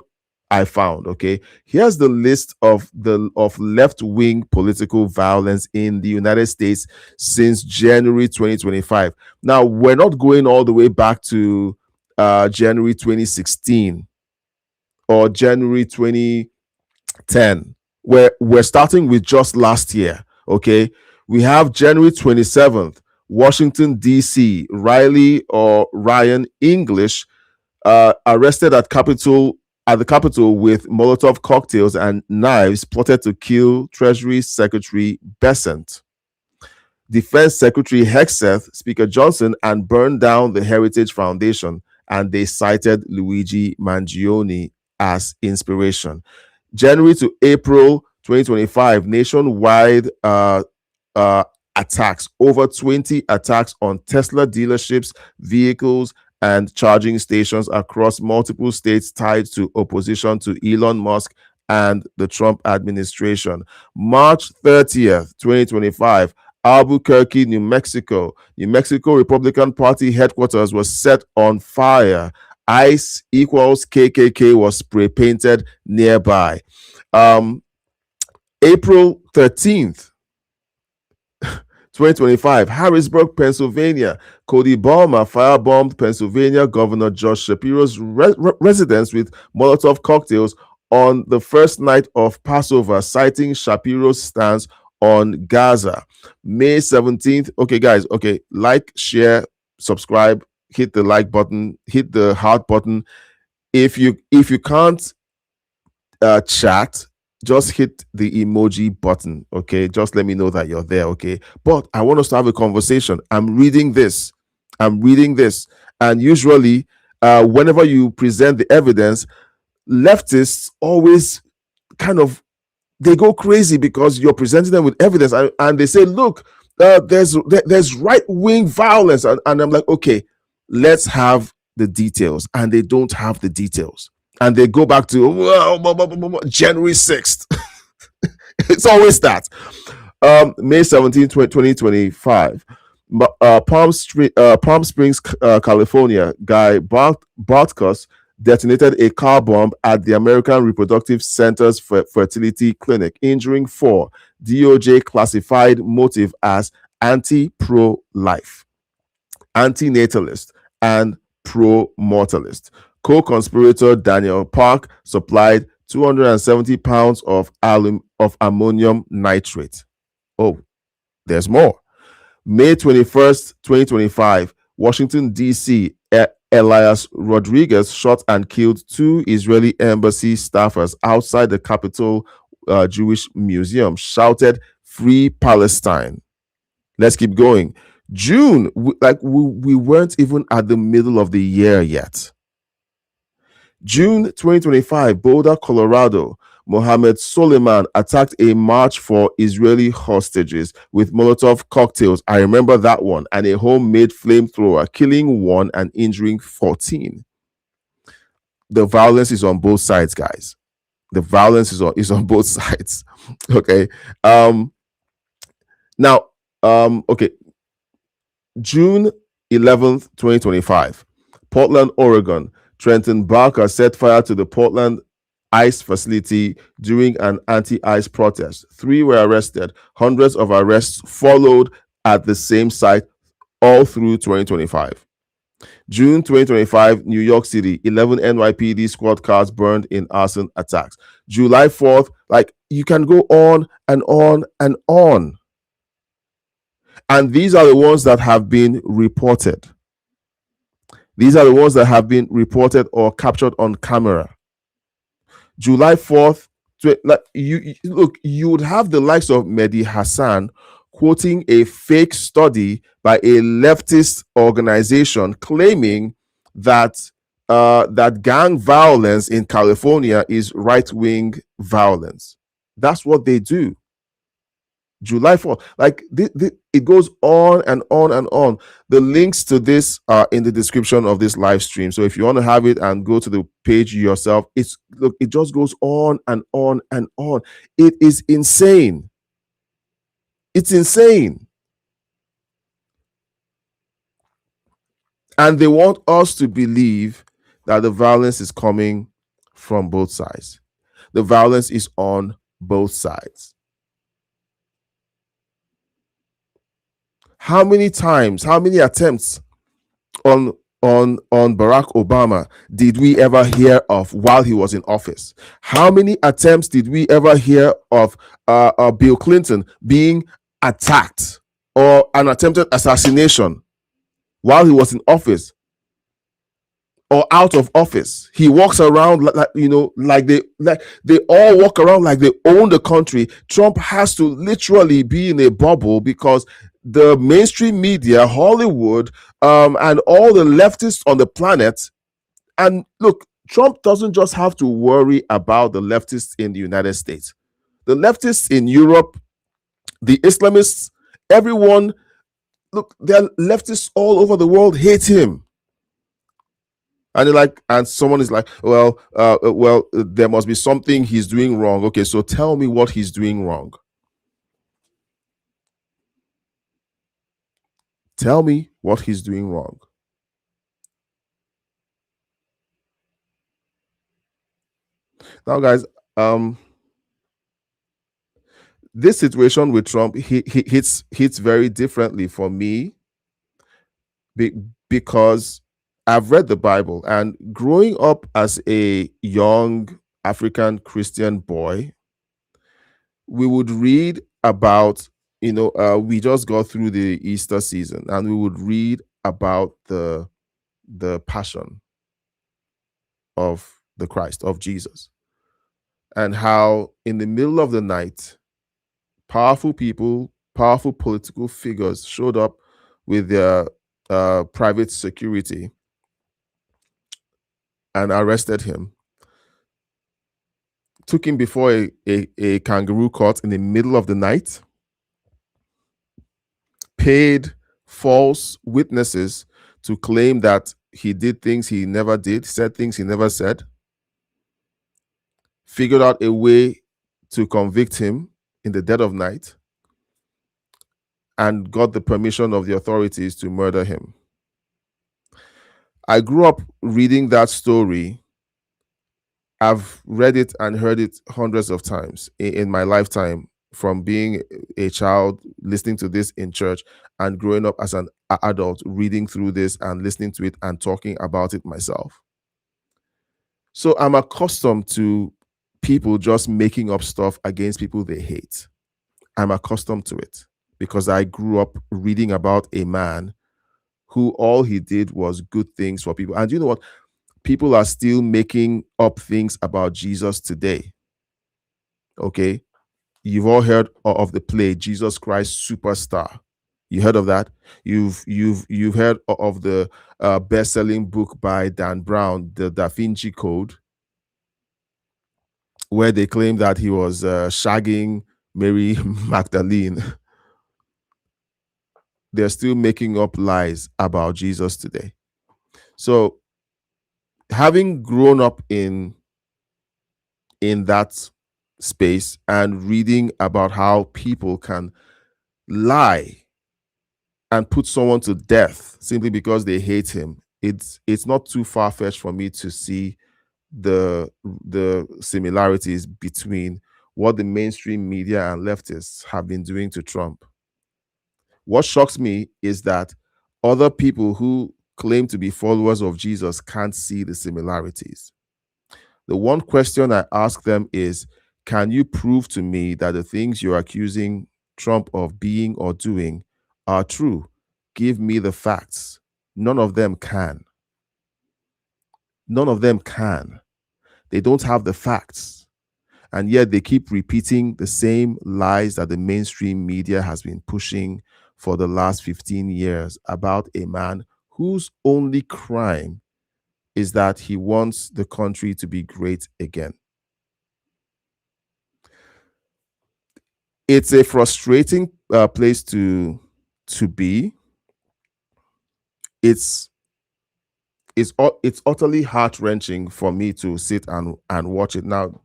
I found. Okay, here's the list of left-wing political violence in the United States since January 2025. Now, we're not going all the way back to January 2016 or January 2010. we're starting with just last year. Okay, we have January 27th, Washington D.C. Riley or Ryan English arrested at the Capitol with Molotov cocktails and knives, plotted to kill Treasury Secretary Bessent, Defense Secretary Hegseth, Speaker Johnson, and burned down the Heritage Foundation. And they cited Luigi Mangione as inspiration. January to April 2025, nationwide attacks, over 20 attacks on Tesla dealerships, vehicles, and charging stations across multiple states tied to opposition to Elon Musk and the Trump administration. March 30th, 2025, Albuquerque, New Mexico. New Mexico Republican Party headquarters was set on fire. ICE equals KKK was spray painted nearby. April 13th, 2025, Harrisburg, Pennsylvania. Cody Balmer firebombed Pennsylvania Governor Josh Shapiro's residence with Molotov cocktails on the first night of Passover, citing Shapiro's stance on Gaza. May 17th. Okay, guys. Okay, like, share, subscribe, hit the like button, hit the heart button. If you can't chat, just hit the emoji button. Okay, just let me know that you're there. Okay, but I want us to have a conversation. I'm reading this, and usually, whenever you present the evidence, leftists always kind of, they go crazy because you're presenting them with evidence, and they say, look, there's right-wing violence, and I'm like, okay, let's have the details. And they don't have the details, and they go back to January 6th. It's always that. May 17, 2025, Palm Springs, California, Guy Bartkus detonated a car bomb at the American Reproductive Center's fertility clinic, injuring 4. DOJ classified motive as anti-pro-life, anti-natalist, and pro-mortalist. Co-conspirator Daniel Park supplied 270 pounds of ammonium nitrate. Oh, there's more. May 21st, 2025, Washington, D.C., Elias Rodriguez shot and killed 2 Israeli embassy staffers outside the Capitol Jewish Museum, shouted, "Free Palestine." Let's keep going. June, we weren't even at the middle of the year yet. June 2025, Boulder, Colorado. Mohammed Soleiman attacked a march for Israeli hostages with Molotov cocktails. I remember that one. And a homemade flamethrower, killing 1 and injuring 14. The violence is on both sides, guys. The violence is on both sides. Okay. Okay. June 11th, 2025. Portland, Oregon. Trenton Barker set fire to the Portland ICE facility during an anti-ICE protest. 3 were arrested. Hundreds of arrests followed at the same site all through 2025. June 2025, New York City, 11 NYPD squad cars burned in arson attacks. July 4th, you can go on and on and on. And these are the ones that have been reported. These are the ones that have been reported or captured on camera. July 4th, you would have the likes of Mehdi Hassan quoting a fake study by a leftist organization claiming that that gang violence in California is right-wing violence. That's what they do. July 4th. It goes on and on and on. The links to this are in the description of this live stream. So if you want to have it and go to the page yourself, it just goes on and on and on. It is insane. It's insane. And they want us to believe that the violence is coming from both sides. The violence is on both sides. How many times, how many attempts on on Barack Obama did we ever hear of while he was in office? How many attempts did we ever hear of Bill Clinton being attacked or an attempted assassination while he was in office or out of office? He walks around like they all walk around like they own the country. Trump has to literally be in a bubble because the mainstream media, Hollywood, and all the leftists on the planet. And look, Trump doesn't just have to worry about the leftists in the United States. The leftists in Europe, the Islamists, everyone, look, there are leftists all over the world hate him. And they're like, and someone is like, well, there must be something he's doing wrong. Okay, so tell me what he's doing wrong. Tell me what he's doing wrong. Now, guys, this situation with Trump hits very differently for me because I've read the Bible, and growing up as a young African Christian boy, we would read about, we just got through the Easter season, and we would read about the passion of the Christ, of Jesus, and how in the middle of the night, powerful people, powerful political figures showed up with their private security and arrested him, took him before a kangaroo court in the middle of the night, paid false witnesses to claim that he did things he never did, said things he never said, figured out a way to convict him in the dead of night, and got the permission of the authorities to murder him. I grew up reading that story. I've read it and heard it hundreds of times in my lifetime, from being a child, listening to this in church, and growing up as an adult, reading through this and listening to it and talking about it myself. So I'm accustomed to people just making up stuff against people they hate. I'm accustomed to it because I grew up reading about a man who all he did was good things for people. And you know what? People are still making up things about Jesus today. Okay? You've all heard of the play Jesus Christ Superstar. You heard of that? You've heard of the best-selling book by Dan Brown, The Da Vinci Code, where they claim that he was shagging Mary Magdalene. They're still making up lies about Jesus today. So, having grown up in that space and reading about how people can lie and put someone to death simply because they hate him, it's not too far-fetched for me to see the similarities between what the mainstream media and leftists have been doing to Trump. What shocks me is that other people who claim to be followers of Jesus can't see the similarities. The one question I ask them is, can you prove to me that the things you're accusing Trump of being or doing are true? Give me the facts. None of them can. None of them can. They don't have the facts. And yet they keep repeating the same lies that the mainstream media has been pushing for the last 15 years about a man whose only crime is that he wants the country to be great again. It's a frustrating place to be. It's utterly heart-wrenching for me to sit and watch it now.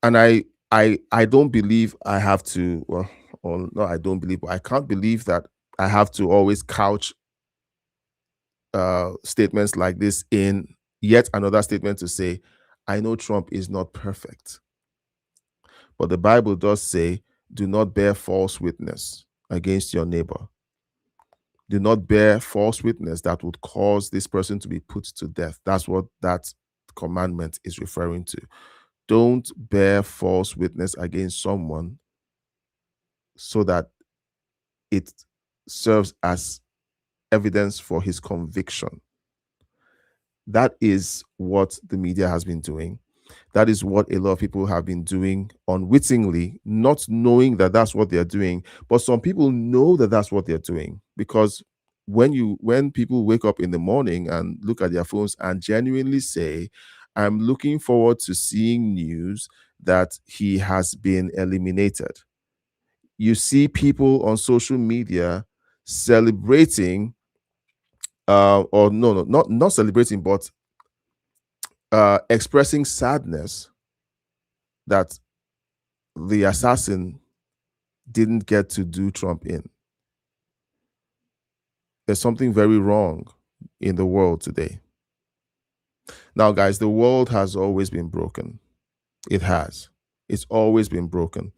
And I don't believe I have to, no, I don't believe, I can't believe that I have to always couch statements like this in yet another statement to say, I know Trump is not perfect. But the Bible does say, do not bear false witness against your neighbor. Do not bear false witness that would cause this person to be put to death. That's what that commandment is referring to. Don't bear false witness against someone so that it serves as evidence for his conviction. That is what the media has been doing. That is what a lot of people have been doing unwittingly, not knowing that that's what they're doing. But some people know that that's what they're doing, because when people wake up in the morning and look at their phones and genuinely say, I'm looking forward to seeing news that he has been eliminated. You see people on social media celebrating, or no, not celebrating, but expressing sadness that the assassin didn't get to do Trump in. There's something very wrong in the world today. Now, guys, the world has always been broken. It has. It's always been broken.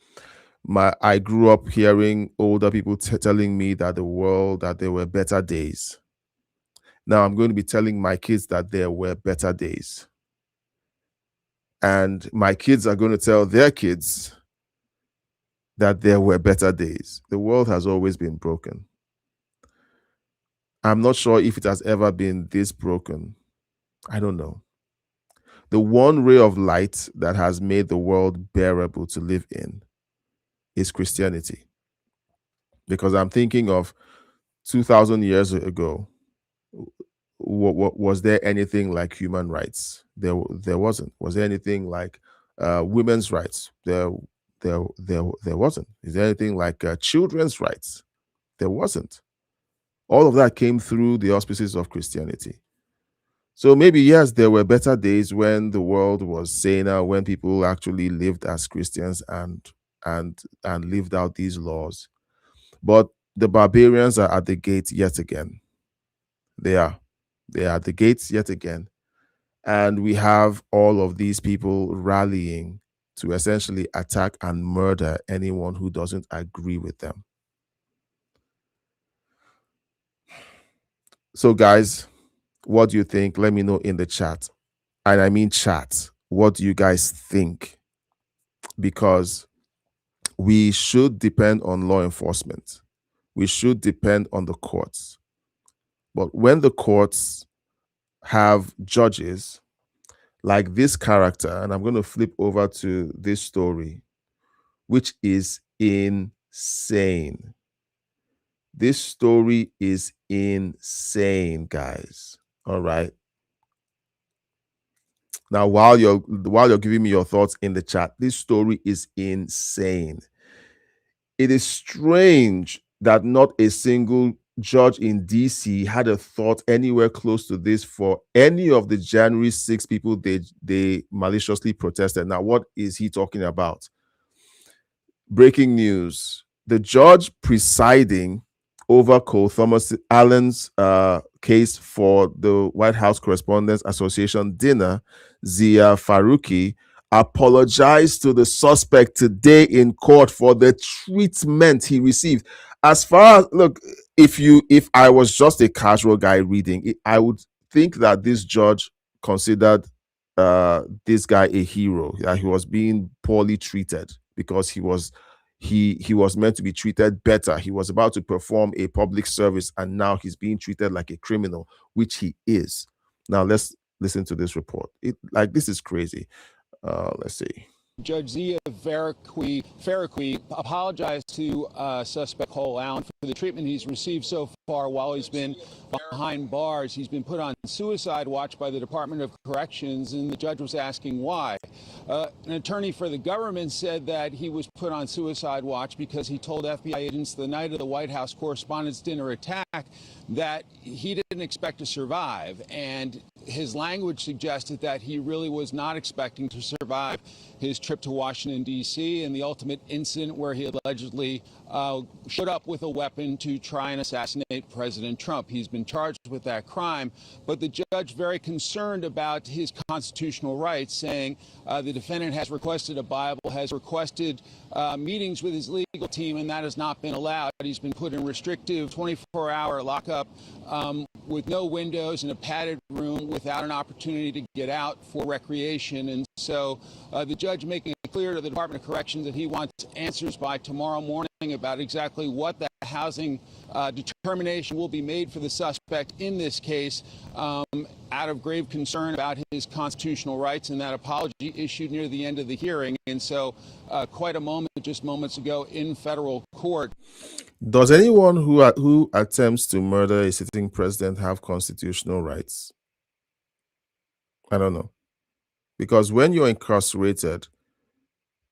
I grew up hearing older people telling me that that there were better days. Now I'm going to be telling my kids that there were better days. And my kids are going to tell their kids that there were better days. The world has always been broken. I'm not sure if it has ever been this broken. I don't know. The one ray of light that has made the world bearable to live in is Christianity. Because I'm thinking of 2,000 years ago, was there anything like human rights? There wasn't. Was there anything like women's rights? There wasn't. Is there anything like children's rights? There wasn't. All of that came through the auspices of Christianity. So maybe, yes, there were better days when the world was saner, when people actually lived as Christians and lived out these laws. But the barbarians are at the gate yet again. They are at the gates yet again. And we have all of these people rallying to essentially attack and murder anyone who doesn't agree with them. So, guys, what do you think? Let me know in the chat. And I mean chat. What do you guys think? Because we should depend on law enforcement. We should depend on the courts. But when the courts have judges like this character, and I'm going to flip over to this story, which is insane. This story is insane, guys. All right. Now, while you're giving me your thoughts in the chat, this story is insane. It is strange that not a single judge in DC had a thought anywhere close to this for any of the January 6 people they maliciously protested. Now, what is he talking about? Breaking news. The judge presiding over Cole Thomas Allen's case for the White House Correspondents Association dinner, Zia Faruqi, apologized to the suspect today in court for the treatment he received. As far as, look, if I was just a casual guy reading it, I would think that this judge considered this guy a hero, that he was being poorly treated because he was meant to be treated better. He was about to perform a public service, and now he's being treated like a criminal, which he is. Now let's listen to this report. This is crazy. Let's see. Judge Zia Faruqi apologized to suspect Cole Allen for the treatment he's received so far while he's been behind bars. He's been put on suicide watch by the Department of Corrections, and the judge was asking why. An attorney for the government said that he was put on suicide watch because he told FBI agents the night of the White House Correspondents' Dinner attack that he didn't expect to survive, and his language suggested that he really was not expecting to survive his trip to Washington, D.C., and the ultimate incident where he allegedly showed up with a weapon to try and assassinate President Trump. He's been charged with that crime, but the judge very concerned about his constitutional rights, saying the defendant has requested a Bible, has requested meetings with his legal team, and that has not been allowed. He's been put in restrictive 24-hour lockup with no windows in a padded room without an opportunity to get out for recreation. And so the judge making it clear to the Department of Corrections that he wants answers by tomorrow morning about exactly what the housing determination will be made for the suspect in this case, out of grave concern about his constitutional rights, and that apology issued near the end of the hearing. And so quite a moment just moments ago in federal court. Does anyone who attempts to murder a sitting president have constitutional rights? I don't know. Because when you're incarcerated,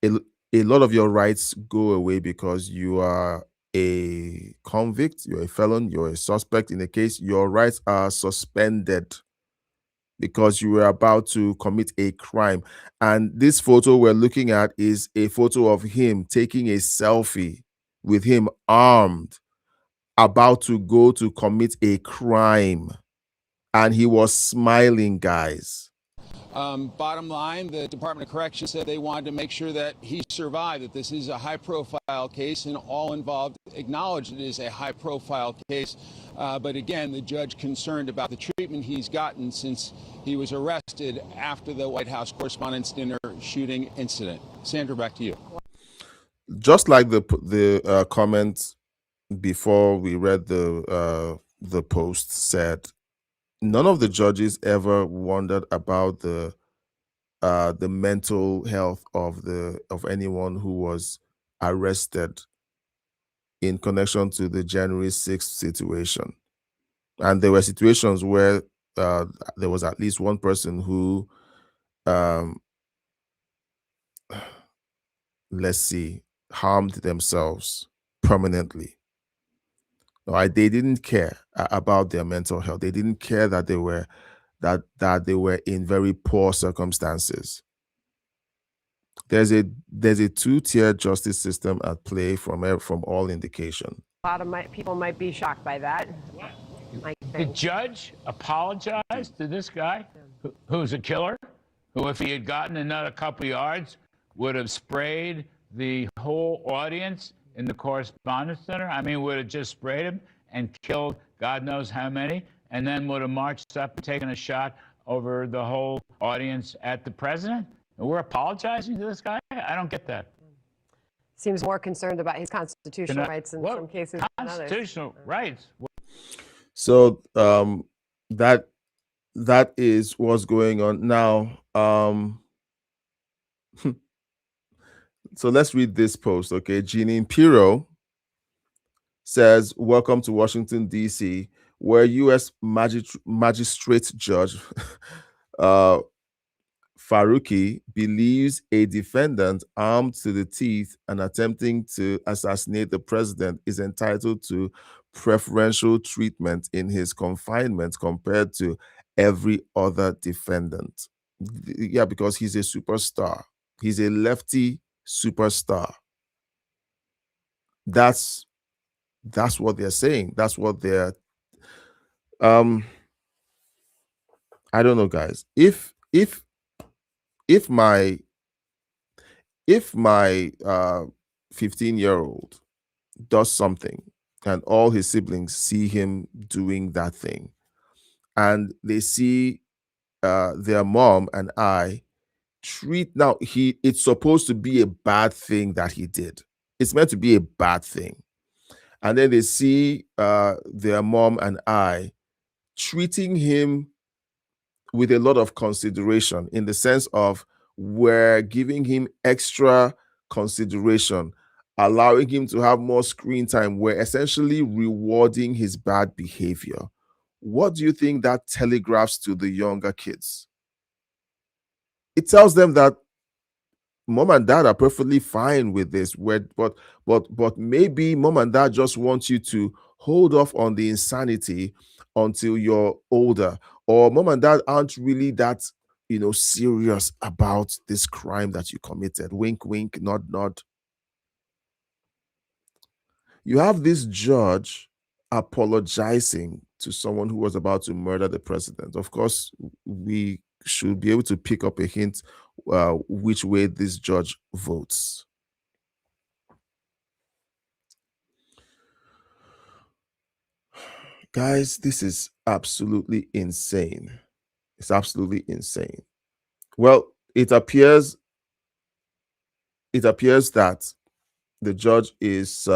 a lot of your rights go away because you are a convict, you're a felon, you're a suspect in a case. Your rights are suspended because you were about to commit a crime. And this photo we're looking at is a photo of him taking a selfie with him armed, about to go to commit a crime. And he was smiling, guys. Bottom line, the Department of Corrections said they wanted to make sure that he survived, that this is a high-profile case, and all involved acknowledged it is a high-profile case. But again, the judge concerned about the treatment he's gotten since he was arrested after the White House Correspondents' Dinner shooting incident. Sandra, back to you. Just like the comment before we read the post said, none of the judges ever wondered about the mental health of anyone who was arrested in connection to the January 6th situation. And there were situations where there was at least one person who, harmed themselves permanently. They didn't care about their mental health. They didn't care that they were in very poor circumstances. There's a two-tier justice system at play from all indication. A lot of people might be shocked by that. The judge apologized to this guy who's a killer, who, if he had gotten another couple yards, would have sprayed the whole audience in the Correspondents' Dinner. I mean, would have just sprayed him and killed God knows how many, and then would have marched up and taken a shot over the whole audience at the president. And we're apologizing to this guy? I don't get that. Seems more concerned about his constitutional rights in some cases than others. Constitutional rights. So that is what's going on now. So let's read this post, okay? Jeanine Pirro says, welcome to Washington, D.C., where U.S. Magistrate Judge Faruqi believes a defendant armed to the teeth and attempting to assassinate the president is entitled to preferential treatment in his confinement compared to every other defendant. Yeah, because he's a superstar. He's a lefty superstar. That's what they're saying. That's what they're I don't know, guys. If my 15-year-old does something and all his siblings see him doing that thing, and they see their mom and I it's supposed to be a bad thing that he did. It's meant to be a bad thing. And then they see their mom and I treating him with a lot of consideration, in the sense of we're giving him extra consideration, allowing him to have more screen time. We're essentially rewarding his bad behavior. What do you think that telegraphs to the younger kids? It tells them that mom and dad are perfectly fine with this, but maybe mom and dad just want you to hold off on the insanity until you're older, or mom and dad aren't really that serious about this crime that you committed. Wink, wink, nod, nod. You have this judge apologizing to someone who was about to murder the president. Of course, we should be able to pick up a hint which way this judge votes. Guys, this is absolutely insane. It's absolutely insane. Well, it appears that the judge is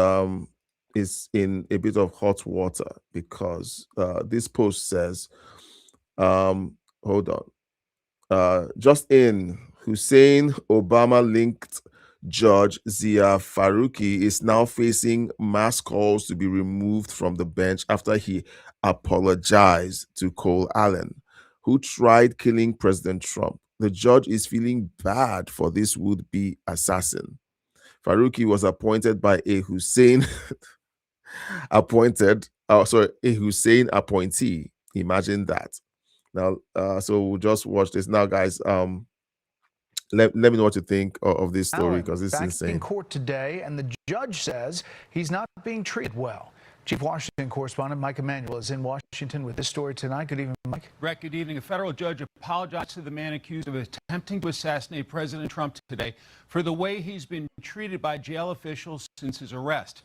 in a bit of hot water because this post says, hold on, just in, Hussein Obama-linked Judge Zia Faruqi is now facing mass calls to be removed from the bench after he apologized to Cole Allen, who tried killing President Trump. The judge is feeling bad for this would-be assassin. Faruqi was appointed by a Hussein a Hussein appointee. Imagine that. Now, so we'll just watch this now, guys. Let me know what you think of this story, because this is insane. In court today, and the judge says he's not being treated well. Chief Washington correspondent Mike Emanuel is in Washington with this story tonight. Good evening, Mike. Brett, good evening. A federal judge apologized to the man accused of attempting to assassinate President Trump today for the way he's been treated by jail officials since his arrest.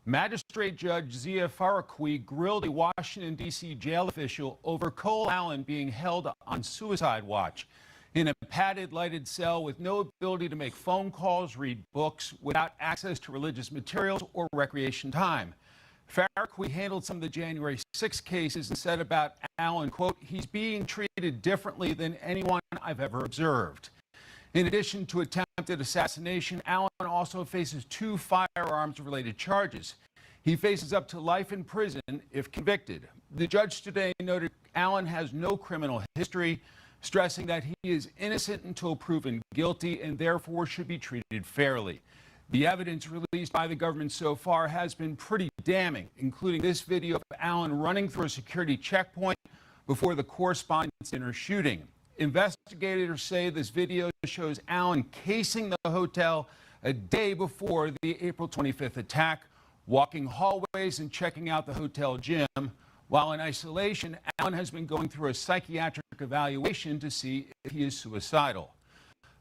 Magistrate Judge Zia Faruqi grilled a Washington, D.C. jail official over Cole Allen being held on suicide watch in a padded, lighted cell with no ability to make phone calls, read books, without access to religious materials or recreation time. Faruqi handled some of the January 6 cases and said about Allen, quote, "He's being treated differently than anyone I've ever observed." In addition to attempted assassination, Allen also faces 2 firearms-related charges. He faces up to life in prison if convicted. The judge today noted Allen has no criminal history, stressing that he is innocent until proven guilty and therefore should be treated fairly. The evidence released by the government so far has been pretty damning, including this video of Allen running through a security checkpoint before the correspondence dinner shooting. Investigators say this video shows Allen casing the hotel a day before the April 25th attack, walking hallways and checking out the hotel gym. While in isolation, Allen has been going through a psychiatric evaluation to see if he is suicidal.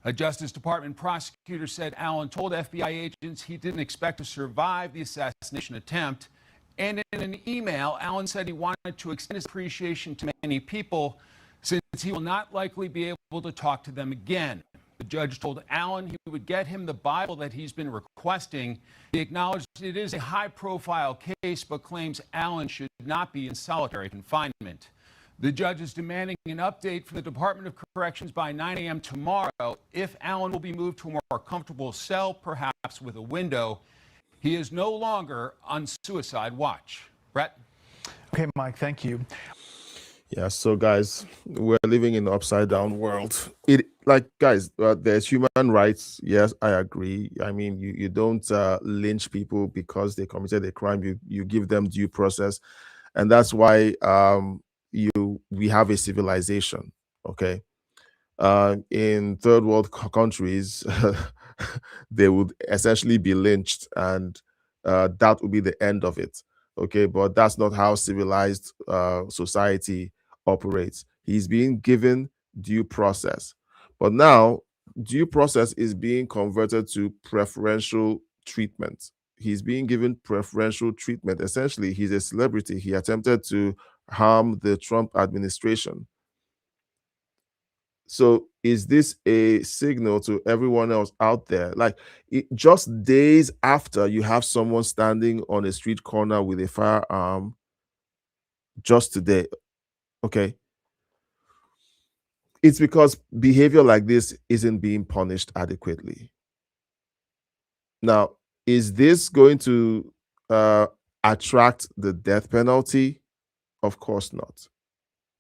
A Justice Department prosecutor said Allen told FBI agents he didn't expect to survive the assassination attempt. And in an email, Allen said he wanted to extend his appreciation to many people since he will not likely be able to talk to them again. The judge told Allen he would get him the Bible that he's been requesting. He acknowledged it is a high-profile case, but claims Allen should not be in solitary confinement. The judge is demanding an update from the Department of Corrections by 9 a.m. tomorrow if Allen will be moved to a more comfortable cell, perhaps with a window. He is no longer on suicide watch. Brett? Okay, Mike, thank you. Yeah, so guys, we're living in an upside-down world. Guys, there's human rights. Yes, I agree. I mean, you don't lynch people because they committed a crime. You give them due process, and that's why we have a civilization. Okay, in third world countries, they would essentially be lynched, and that would be the end of it. Okay, but that's not how civilized society operates. He's being given due process, but now due process is being converted to preferential treatment. He's being given preferential treatment. Essentially, he's a celebrity. He attempted to harm the Trump administration. So is this a signal to everyone else out there? Just days after you have someone standing on a street corner with a firearm, just today, okay? It's because behavior like this isn't being punished adequately. Now, is this going to attract the death penalty? Of course not.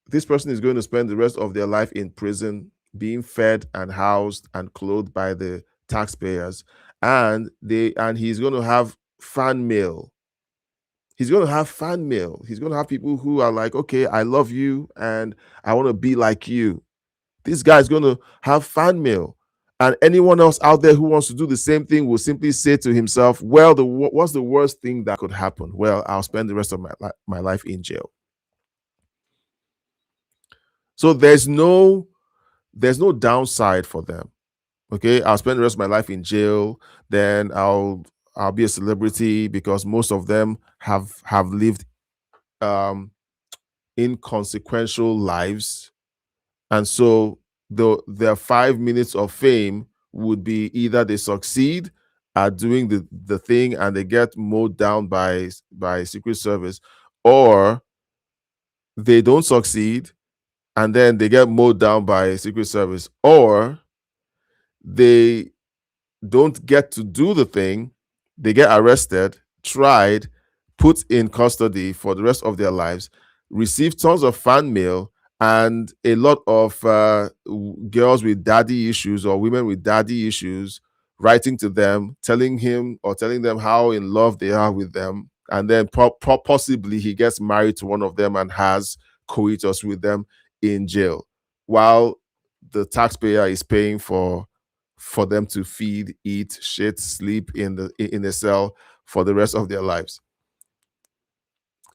This person is going to spend the rest of their life in prison, being fed and housed and clothed by the taxpayers, and he's going to have fan mail. He's going to have fan mail. He's going to have people who are like, okay, I love you and I want to be like you. This guy's going to have fan mail, And anyone else out there who wants to do the same thing will simply say to himself, well, what's the worst thing that could happen? Well, I'll spend the rest of my life in jail. So there's no downside for them. Okay, I'll spend the rest of my life in jail, then I'll be a celebrity, because most of them have lived inconsequential lives. And so their 5 minutes of fame would be either they succeed at doing the thing and they get mowed down by Secret Service, or they don't succeed and then they get mowed down by Secret Service, or they don't get to do the thing, they get arrested, tried, put in custody for the rest of their lives, receive tons of fan mail, and a lot of girls with daddy issues or women with daddy issues writing to them, telling them how in love they are with them, and then possibly he gets married to one of them and has coitus with them in jail, while the taxpayer is paying for them to feed, eat, shit, sleep in a cell for the rest of their lives.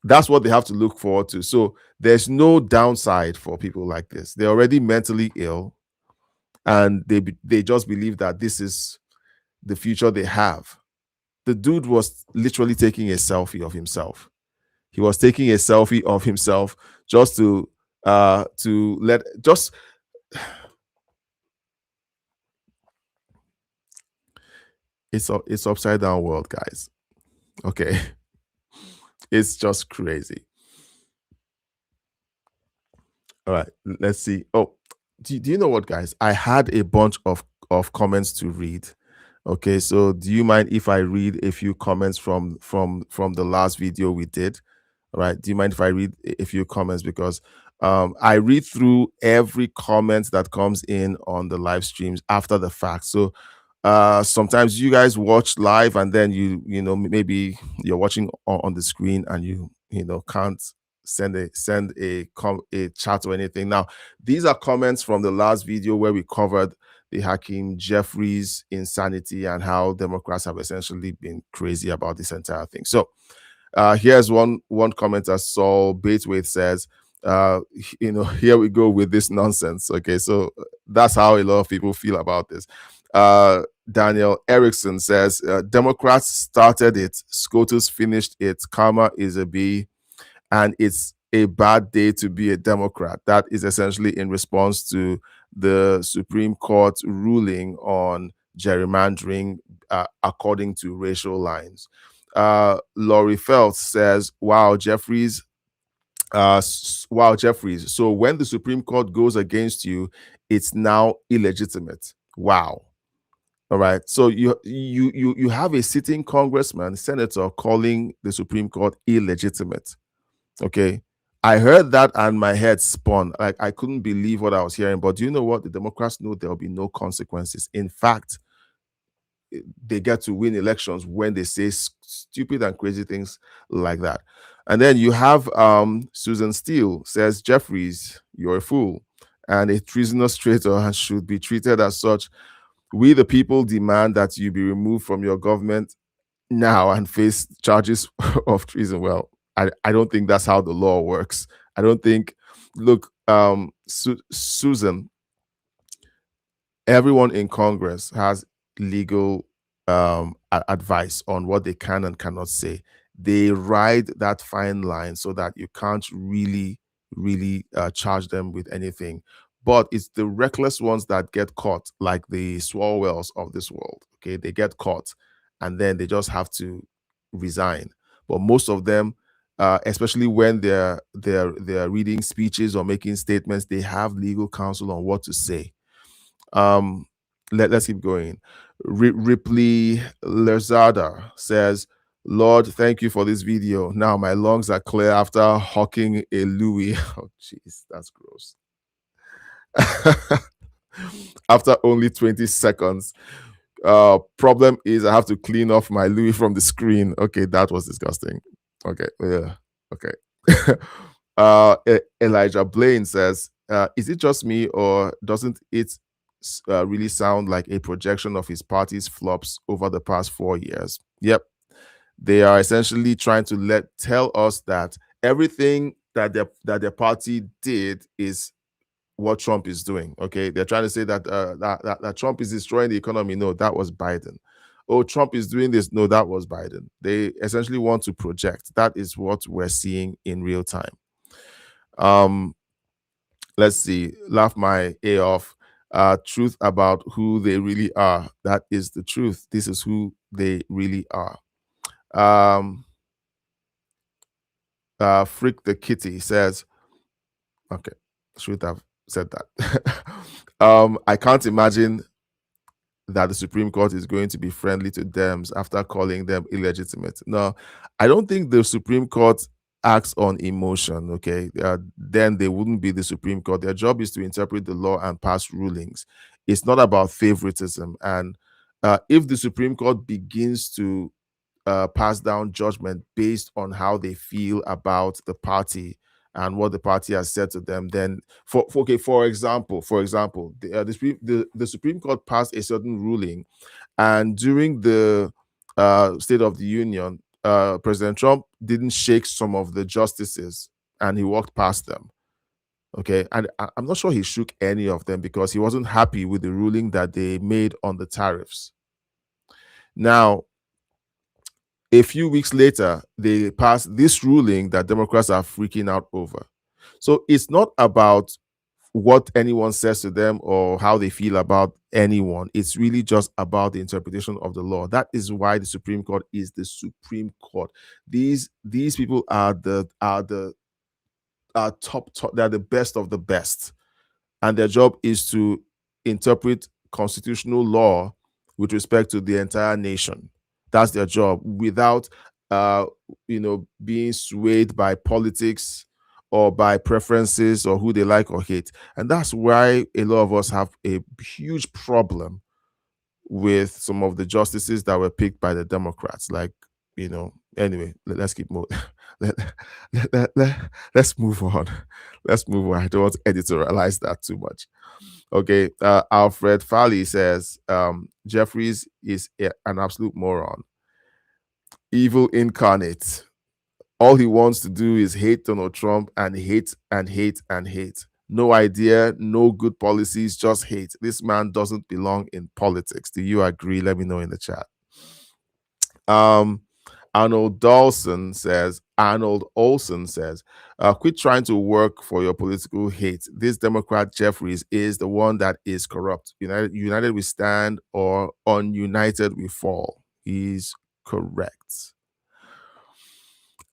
That's what they have to look forward to. So there's no downside for people like this. They're already mentally ill, and they just believe that this is the future they have. The dude was literally taking a selfie of himself. He was taking a selfie of himself just to let just. It's upside down world, guys. Okay. It's just crazy. All right, let's see. Oh, do you know what, guys? I had a bunch of comments to read. Okay, so do you mind if I read a few comments from the last video we did? All right, do you mind if I read a few comments? Because I read through every comment that comes in on the live streams after the fact. So sometimes you guys watch live and then you know maybe you're watching on the screen and you can't send a chat or anything. Now these are comments from the last video where we covered the Hakeem Jeffries insanity and how Democrats have essentially been crazy about this entire thing. So here's one commenter, Saul Batewaite, says, here we go with this nonsense. Okay, so that's how a lot of people feel about this. Daniel Erickson says, Democrats started it, SCOTUS finished it, karma is a B, and it's a bad day to be a Democrat. That is essentially in response to the Supreme Court ruling on gerrymandering according to racial lines. Laurie Felt says, wow, Jeffries. So when the Supreme Court goes against you, it's now illegitimate. Wow. All right. So you have a sitting congressman, senator, calling the Supreme Court illegitimate. Okay. I heard that and my head spun. Like, I couldn't believe what I was hearing. But do you know what? The Democrats know there will be no consequences. In fact, they get to win elections when they say stupid and crazy things like that. And then you have Susan Steele says, Jeffries, you're a fool and a treasonous traitor and should be treated as such. We, the people, demand that you be removed from your government now and face charges of treason. Well, I don't think that's how the law works. I don't think, look, Susan, everyone in Congress has legal advice on what they can and cannot say. They ride that fine line so that you can't really charge them with anything. But it's the reckless ones that get caught, like the Swalwells of this world. Okay, they get caught and then they just have to resign. But most of them, especially when they're reading speeches or making statements, they have legal counsel on what to say. Let's keep going. Ripley Lerzada says, Lord, thank you for this video. Now my lungs are clear after hawking a Louis. Oh, jeez, that's gross. After only 20 seconds. Problem is I have to clean off my Louis from the screen. Okay, that was disgusting. Okay, yeah, okay. Elijah Blaine says, is it just me or doesn't it really sound like a projection of his party's flops over the past 4 years. Yep. They are essentially trying to tell us that everything that their party did is what Trump is doing. Okay, they're trying to say that that Trump is destroying the economy. No, that was Biden. Oh, Trump is doing this. No, that was Biden. They essentially want to project. That is what we're seeing in real time. Let's see. Laugh my A off. Truth about who they really are. That is the truth. This is who they really are. Frick the Kitty says, okay, should have said that. I can't imagine that the Supreme Court is going to be friendly to Dems after calling them illegitimate. No, I don't think the Supreme Court acts on emotion, okay? Then they wouldn't be the Supreme Court. Their job is to interpret the law and pass rulings. It's not about favoritism. And if the Supreme Court begins to pass down judgment based on how they feel about the party and what the party has said to them, then for example, the Supreme Court passed a certain ruling, and during the State of the Union, President Trump didn't shake some of the justices and he walked past them. Okay, and I'm not sure he shook any of them because he wasn't happy with the ruling that they made on the tariffs. Now, a few weeks later, they passed this ruling that Democrats are freaking out over. So it's not about what anyone says to them or how they feel about anyone. It's really just about the interpretation of the law. That is why the Supreme Court is the Supreme Court. These people are top. They're the best of the best, and their job is to interpret constitutional law with respect to the entire nation. That's their job, without being swayed by politics or by preferences or who they like or hate. And that's why a lot of us have a huge problem with some of the justices that were picked by the Democrats. Like, anyway, let's keep moving. Let's move on. Let's move on. I don't want to editorialize that too much. Okay, Alfred Farley says, Jeffries is an absolute moron. Evil incarnate. All he wants to do is hate Donald Trump and hate and hate and hate. No idea, no good policies, just hate. This man doesn't belong in politics. Do you agree? Let me know in the chat. Arnold Olson says, quit trying to work for your political hate. This Democrat Jeffries is the one that is corrupt. United we stand, or ununited we fall. He's correct.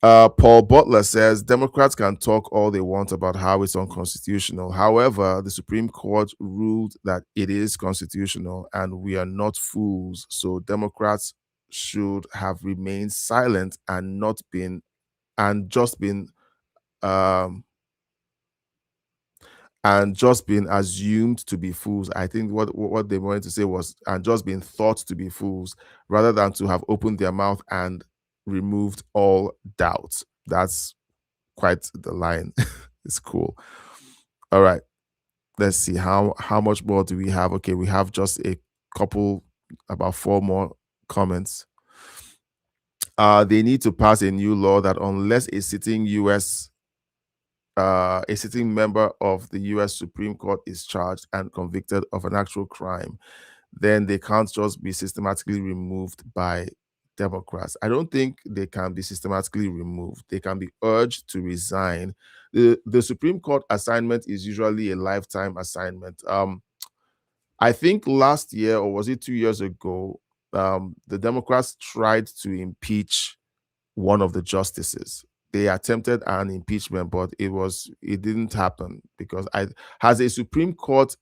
Paul Butler says, Democrats can talk all they want about how it's unconstitutional. However, the Supreme Court ruled that it is constitutional, and we are not fools. So Democrats should have remained silent and just been assumed to be fools. I think what they wanted to say was, and just been thought to be fools, rather than to have opened their mouth and removed all doubt. That's quite the line. It's cool. All right, let's see how much more do we have. Okay, we have just a couple, about 4 more comments. They need to pass a new law that unless a sitting member of the U.S. Supreme Court is charged and convicted of an actual crime, then they can't just be systematically removed by Democrats. I don't think they can be systematically removed. They can be urged to resign. The Supreme Court assignment is usually a lifetime assignment. I think last year, or was it 2 years ago, the Democrats tried to impeach one of the justices. They attempted an impeachment, but it didn't happen because has a Supreme Court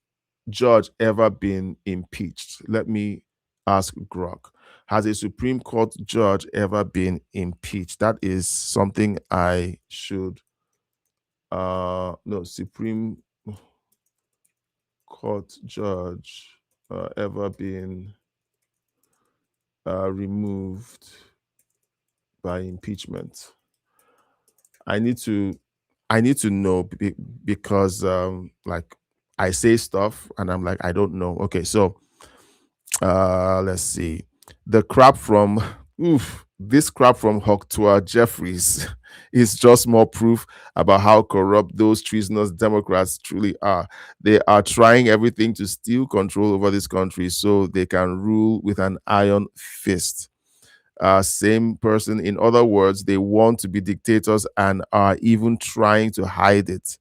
judge ever been impeached? Let me ask Grok. Has a Supreme Court judge ever been impeached? That is something I should Supreme Court judge ever been removed by impeachment. I need to know because I say stuff and I'm like, I don't know. Okay, so let's see. The crap from this crap from Jeffries is just more proof about how corrupt those treasonous Democrats truly are. They are trying everything to steal control over this country so they can rule with an iron fist. Same person. In other words, they want to be dictators and are even trying to hide it.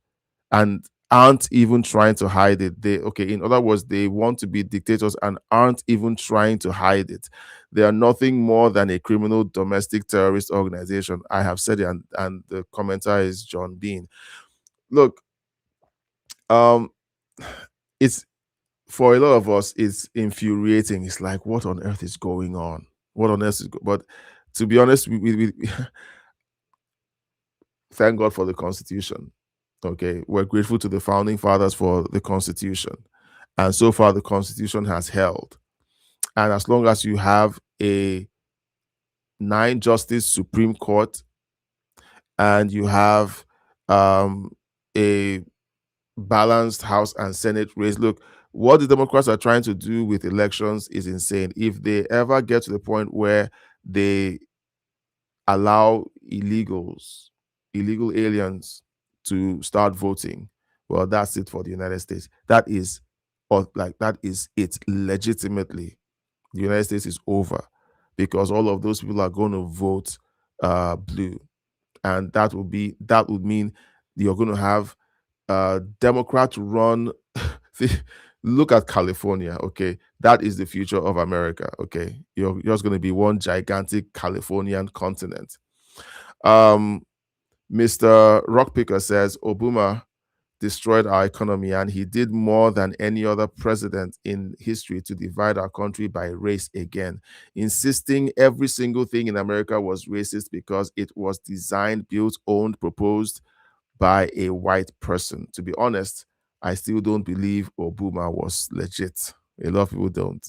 And aren't even trying to hide it. In other words, they want to be dictators and aren't even trying to hide it. They are nothing more than a criminal domestic terrorist organization. I have said it, and the commenter is John Dean. Look, it's for a lot of us, it's infuriating. It's like, what on earth is going on? What on earth is but to be honest, we thank God for the Constitution. Okay, we're grateful to the founding fathers for the Constitution. And so far, the Constitution has held. And as long as you have a 9-justice Supreme Court and you have a balanced House and Senate race, look, what the Democrats are trying to do with elections is insane. If they ever get to the point where they allow illegal aliens to start voting, well, that's it for the United States. That is it legitimately. The United States is over because all of those people are going to vote blue, and that would mean you're going to have Democrat run. Look at California. Okay, that is the future of America. Okay, you're just going to be one gigantic Californian continent. Mr. Rockpicker says Obama destroyed our economy, and he did more than any other president in history to divide our country by race again, insisting every single thing in America was racist because it was designed, built, owned, proposed by a white person. To be honest, I still don't believe Obama was legit. A lot of people don't.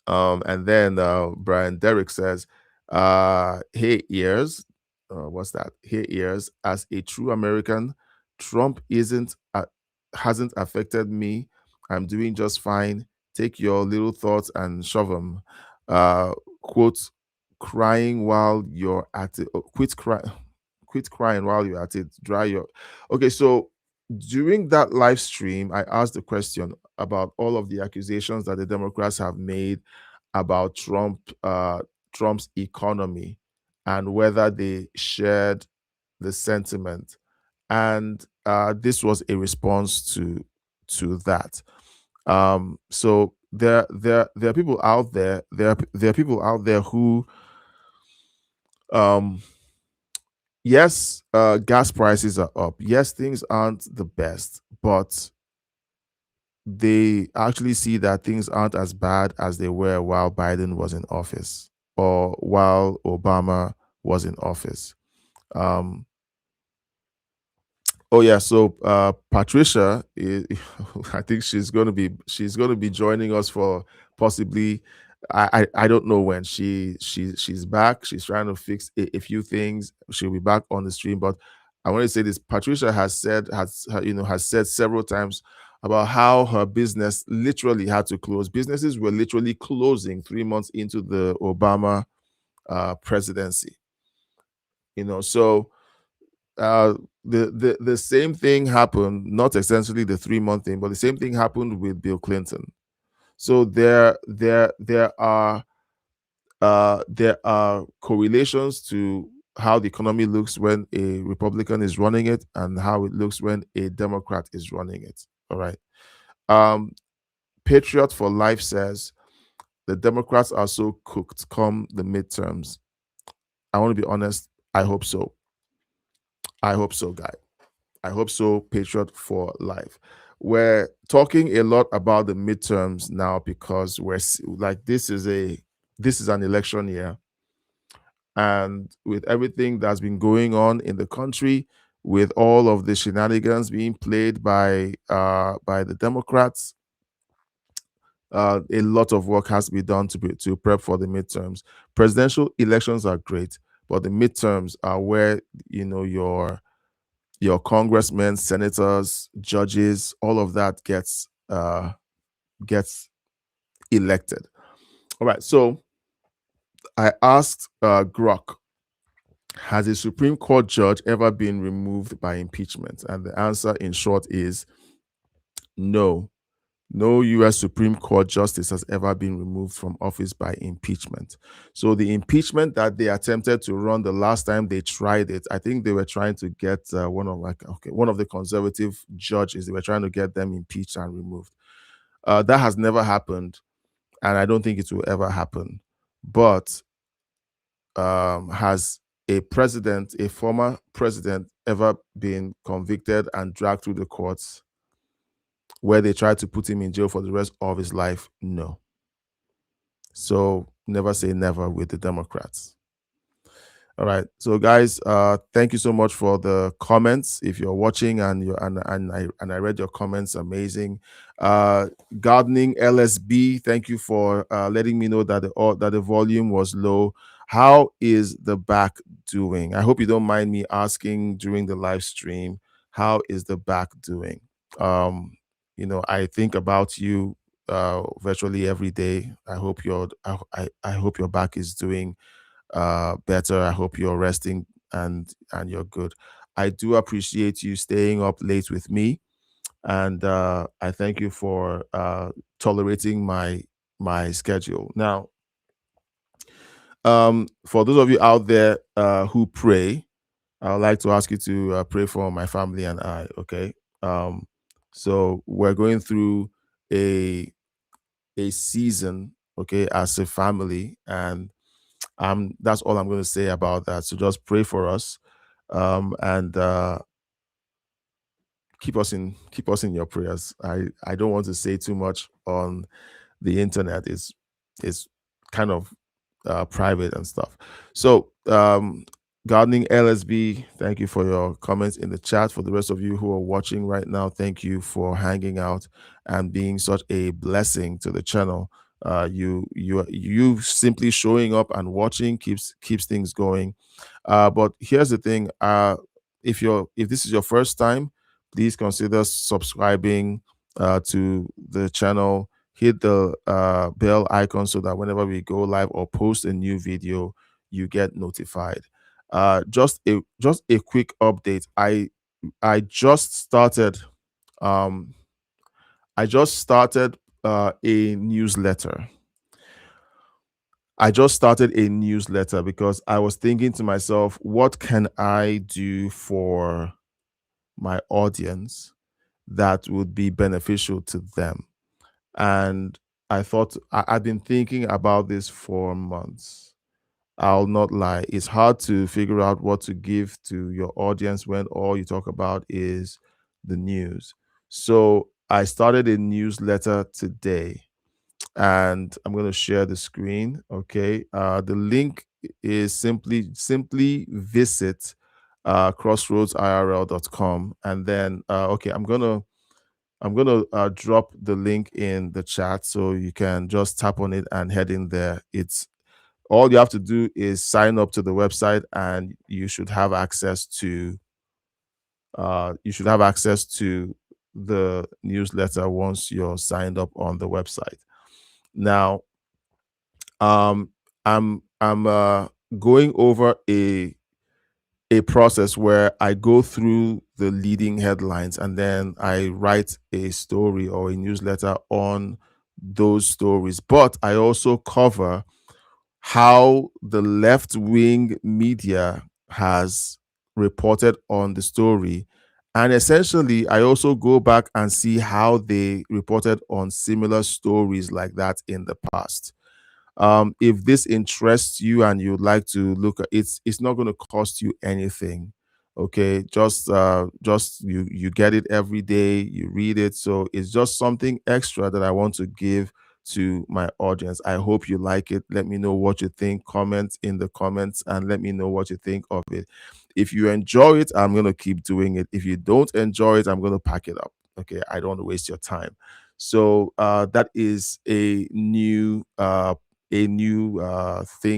And then Brian Derrick says, hey, ears. What's that? Hey, ears. As a true American, Trump hasn't affected me. I'm doing just fine. Take your little thoughts and shove them. Quote, crying while you're at it. Quit crying while you're at it. Dry your. Okay, so during that live stream, I asked the question about all of the accusations that the Democrats have made about Trump's economy and whether they shared the sentiment. And this was a response to that. So there are people out there. There are people out there who, yes, gas prices are up. Yes, things aren't the best, but they actually see that things aren't as bad as they were while Biden was in office or while Obama was in office. Oh yeah, so Patricia, I think she's going to be joining us for possibly, I don't know when. She's back. She's trying to fix a few things. She'll be back on the stream. But I want to say this: Patricia has said several times about how her business literally had to close. Businesses were literally closing 3 months into the Obama presidency. So. The same thing happened, not essentially the 3-month thing, but the same thing happened with Bill Clinton. So there are correlations to how the economy looks when a Republican is running it and how it looks when a Democrat is running it. All right. Patriot for Life says the Democrats are so cooked come the midterms. I want to be honest. I hope so. I hope so, guy. I hope so, Patriot for Life. We're talking a lot about the midterms now because we're like, this is an election year. And with everything that's been going on in the country, with all of the shenanigans being played by the Democrats, a lot of work has to be done to prep for the midterms. Presidential elections are great, but the midterms are where your congressmen, senators, judges, all of that gets elected. All right. So I asked Grok, has a Supreme Court judge ever been removed by impeachment? And the answer, in short, is no. No U.S. Supreme Court justice has ever been removed from office by impeachment. So the impeachment that they attempted to run the last time they tried it, I think they were trying to get one of the conservative judges. They were trying to get them impeached and removed. That has never happened, and I don't think it will ever happen. But has a former president, ever been convicted and dragged through the courts where they tried to put him in jail for the rest of his life? No. So never say never with the Democrats. All right. So guys, thank you so much for the comments. If you're watching and I read your comments, amazing. Gardening LSB, thank you for letting me know that the volume was low. How is the back doing? I hope you don't mind me asking during the live stream, how is the back doing? I think about you virtually every day. I hope I hope your back is doing better. I hope you're resting and you're good. I do appreciate you staying up late with me, and I thank you for tolerating my schedule. Now, for those of you out there who pray, I would like to ask you to pray for my family and I. Okay. So we're going through a season, okay, as a family, and that's all I'm going to say about that. So just pray for us, and keep us in your prayers. I don't want to say too much on the internet. It's kind of private and stuff. So Gardening LSB, thank you for your comments in the chat. For the rest of you who are watching right now, thank you for hanging out and being such a blessing to the channel. You simply showing up and watching keeps things going. But here's the thing: if this is your first time, please consider subscribing to the channel. Hit the bell icon so that whenever we go live or post a new video, you get notified. Just a quick update. I just started a newsletter. I just started a newsletter because I was thinking to myself, what can I do for my audience that would be beneficial to them? And I thought, I've been thinking about this for months. I'll not lie. It's hard to figure out what to give to your audience when all you talk about is the news. So I started a newsletter today, and I'm going to share the screen. Okay. The link is simply visit crossroadsirl.com, and then okay, I'm gonna drop the link in the chat so you can just tap on it and head in there. It's all you have to do is sign up to the website, and you should have access to the newsletter once you're signed up on the website. Now, I'm going over a process where I go through the leading headlines and then I write a story or a newsletter on those stories. But I also cover how the left-wing media has reported on the story. And essentially, I also go back and see how they reported on similar stories like that in the past. If this interests you and you'd like to look at it, it's not going to cost you anything. Okay, just you get it every day, you read it. So it's just something extra that I want to give to my audience. I hope you like it. Let me know what you think. Comment in the comments and let me know what you think of it. If you enjoy it, I'm going to keep doing it. If you don't enjoy it, I'm going to pack it up. Okay, I don't want to waste your time. So that is a new thing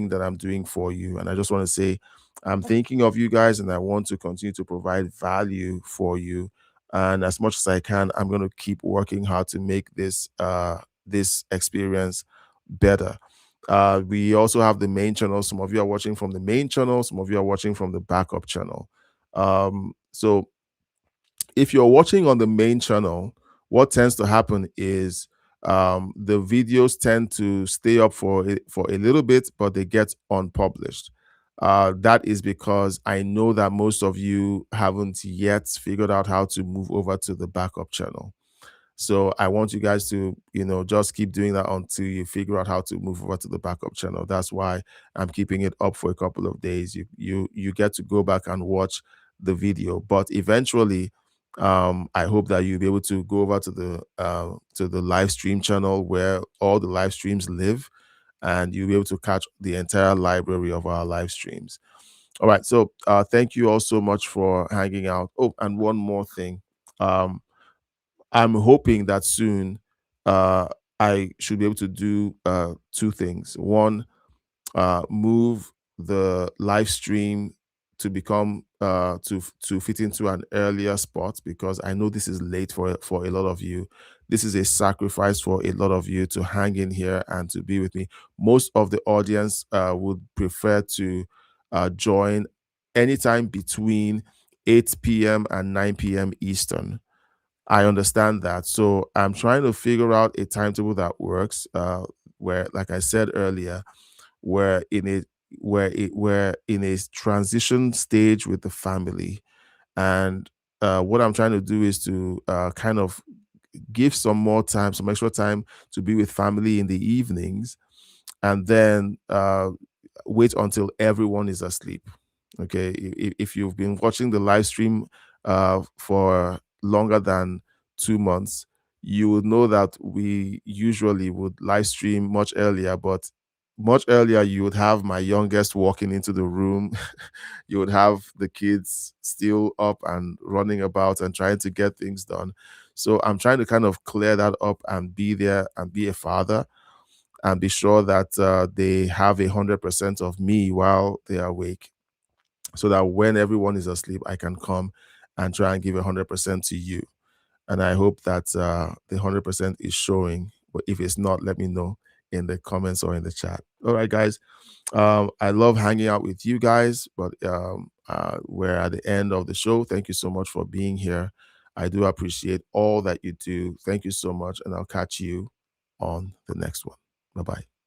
that I'm doing for you, and I just want to say I'm thinking of you guys, and I want to continue to provide value for you. And as much as I can, I'm going to keep working hard to make this experience better. We also have the main channel. Some of you are watching from the main channel. Some of you are watching from the backup channel. So if you're watching on the main channel, what tends to happen is the videos tend to stay up for a little bit, but they get unpublished. That is because I know that most of you haven't yet figured out how to move over to the backup channel. So I want you guys to, just keep doing that until you figure out how to move over to the backup channel. That's why I'm keeping it up for a couple of days. You get to go back and watch the video, but eventually, I hope that you'll be able to go over to the live stream channel where all the live streams live, and you'll be able to catch the entire library of our live streams. All right. So thank you all so much for hanging out. Oh, and one more thing. I'm hoping that soon I should be able to do two things. One, move the live stream to become to fit into an earlier spot, because I know this is late for a lot of you. This is a sacrifice for a lot of you to hang in here and to be with me. Most of the audience would prefer to join anytime between 8 p.m. and 9 p.m. Eastern. I understand that. So I'm trying to figure out a timetable that works, where, like I said earlier, we're in a transition stage with the family. And what I'm trying to do is to kind of give some extra time to be with family in the evenings, and then wait until everyone is asleep. Okay, if you've been watching the live stream for longer than 2 months, you would know that we usually would live stream much earlier, but much earlier you would have my youngest walking into the room. You would have the kids still up and running about and trying to get things done. So I'm trying to kind of clear that up and be there and be a father, and be sure that they have 100% of me while they are awake, so that when everyone is asleep, I can come and try and give 100% to you. And I hope that the 100% is showing. But if it's not, let me know in the comments or in the chat. All right, guys. I love hanging out with you guys, but we're at the end of the show. Thank you so much for being here. I do appreciate all that you do. Thank you so much. And I'll catch you on the next one. Bye-bye.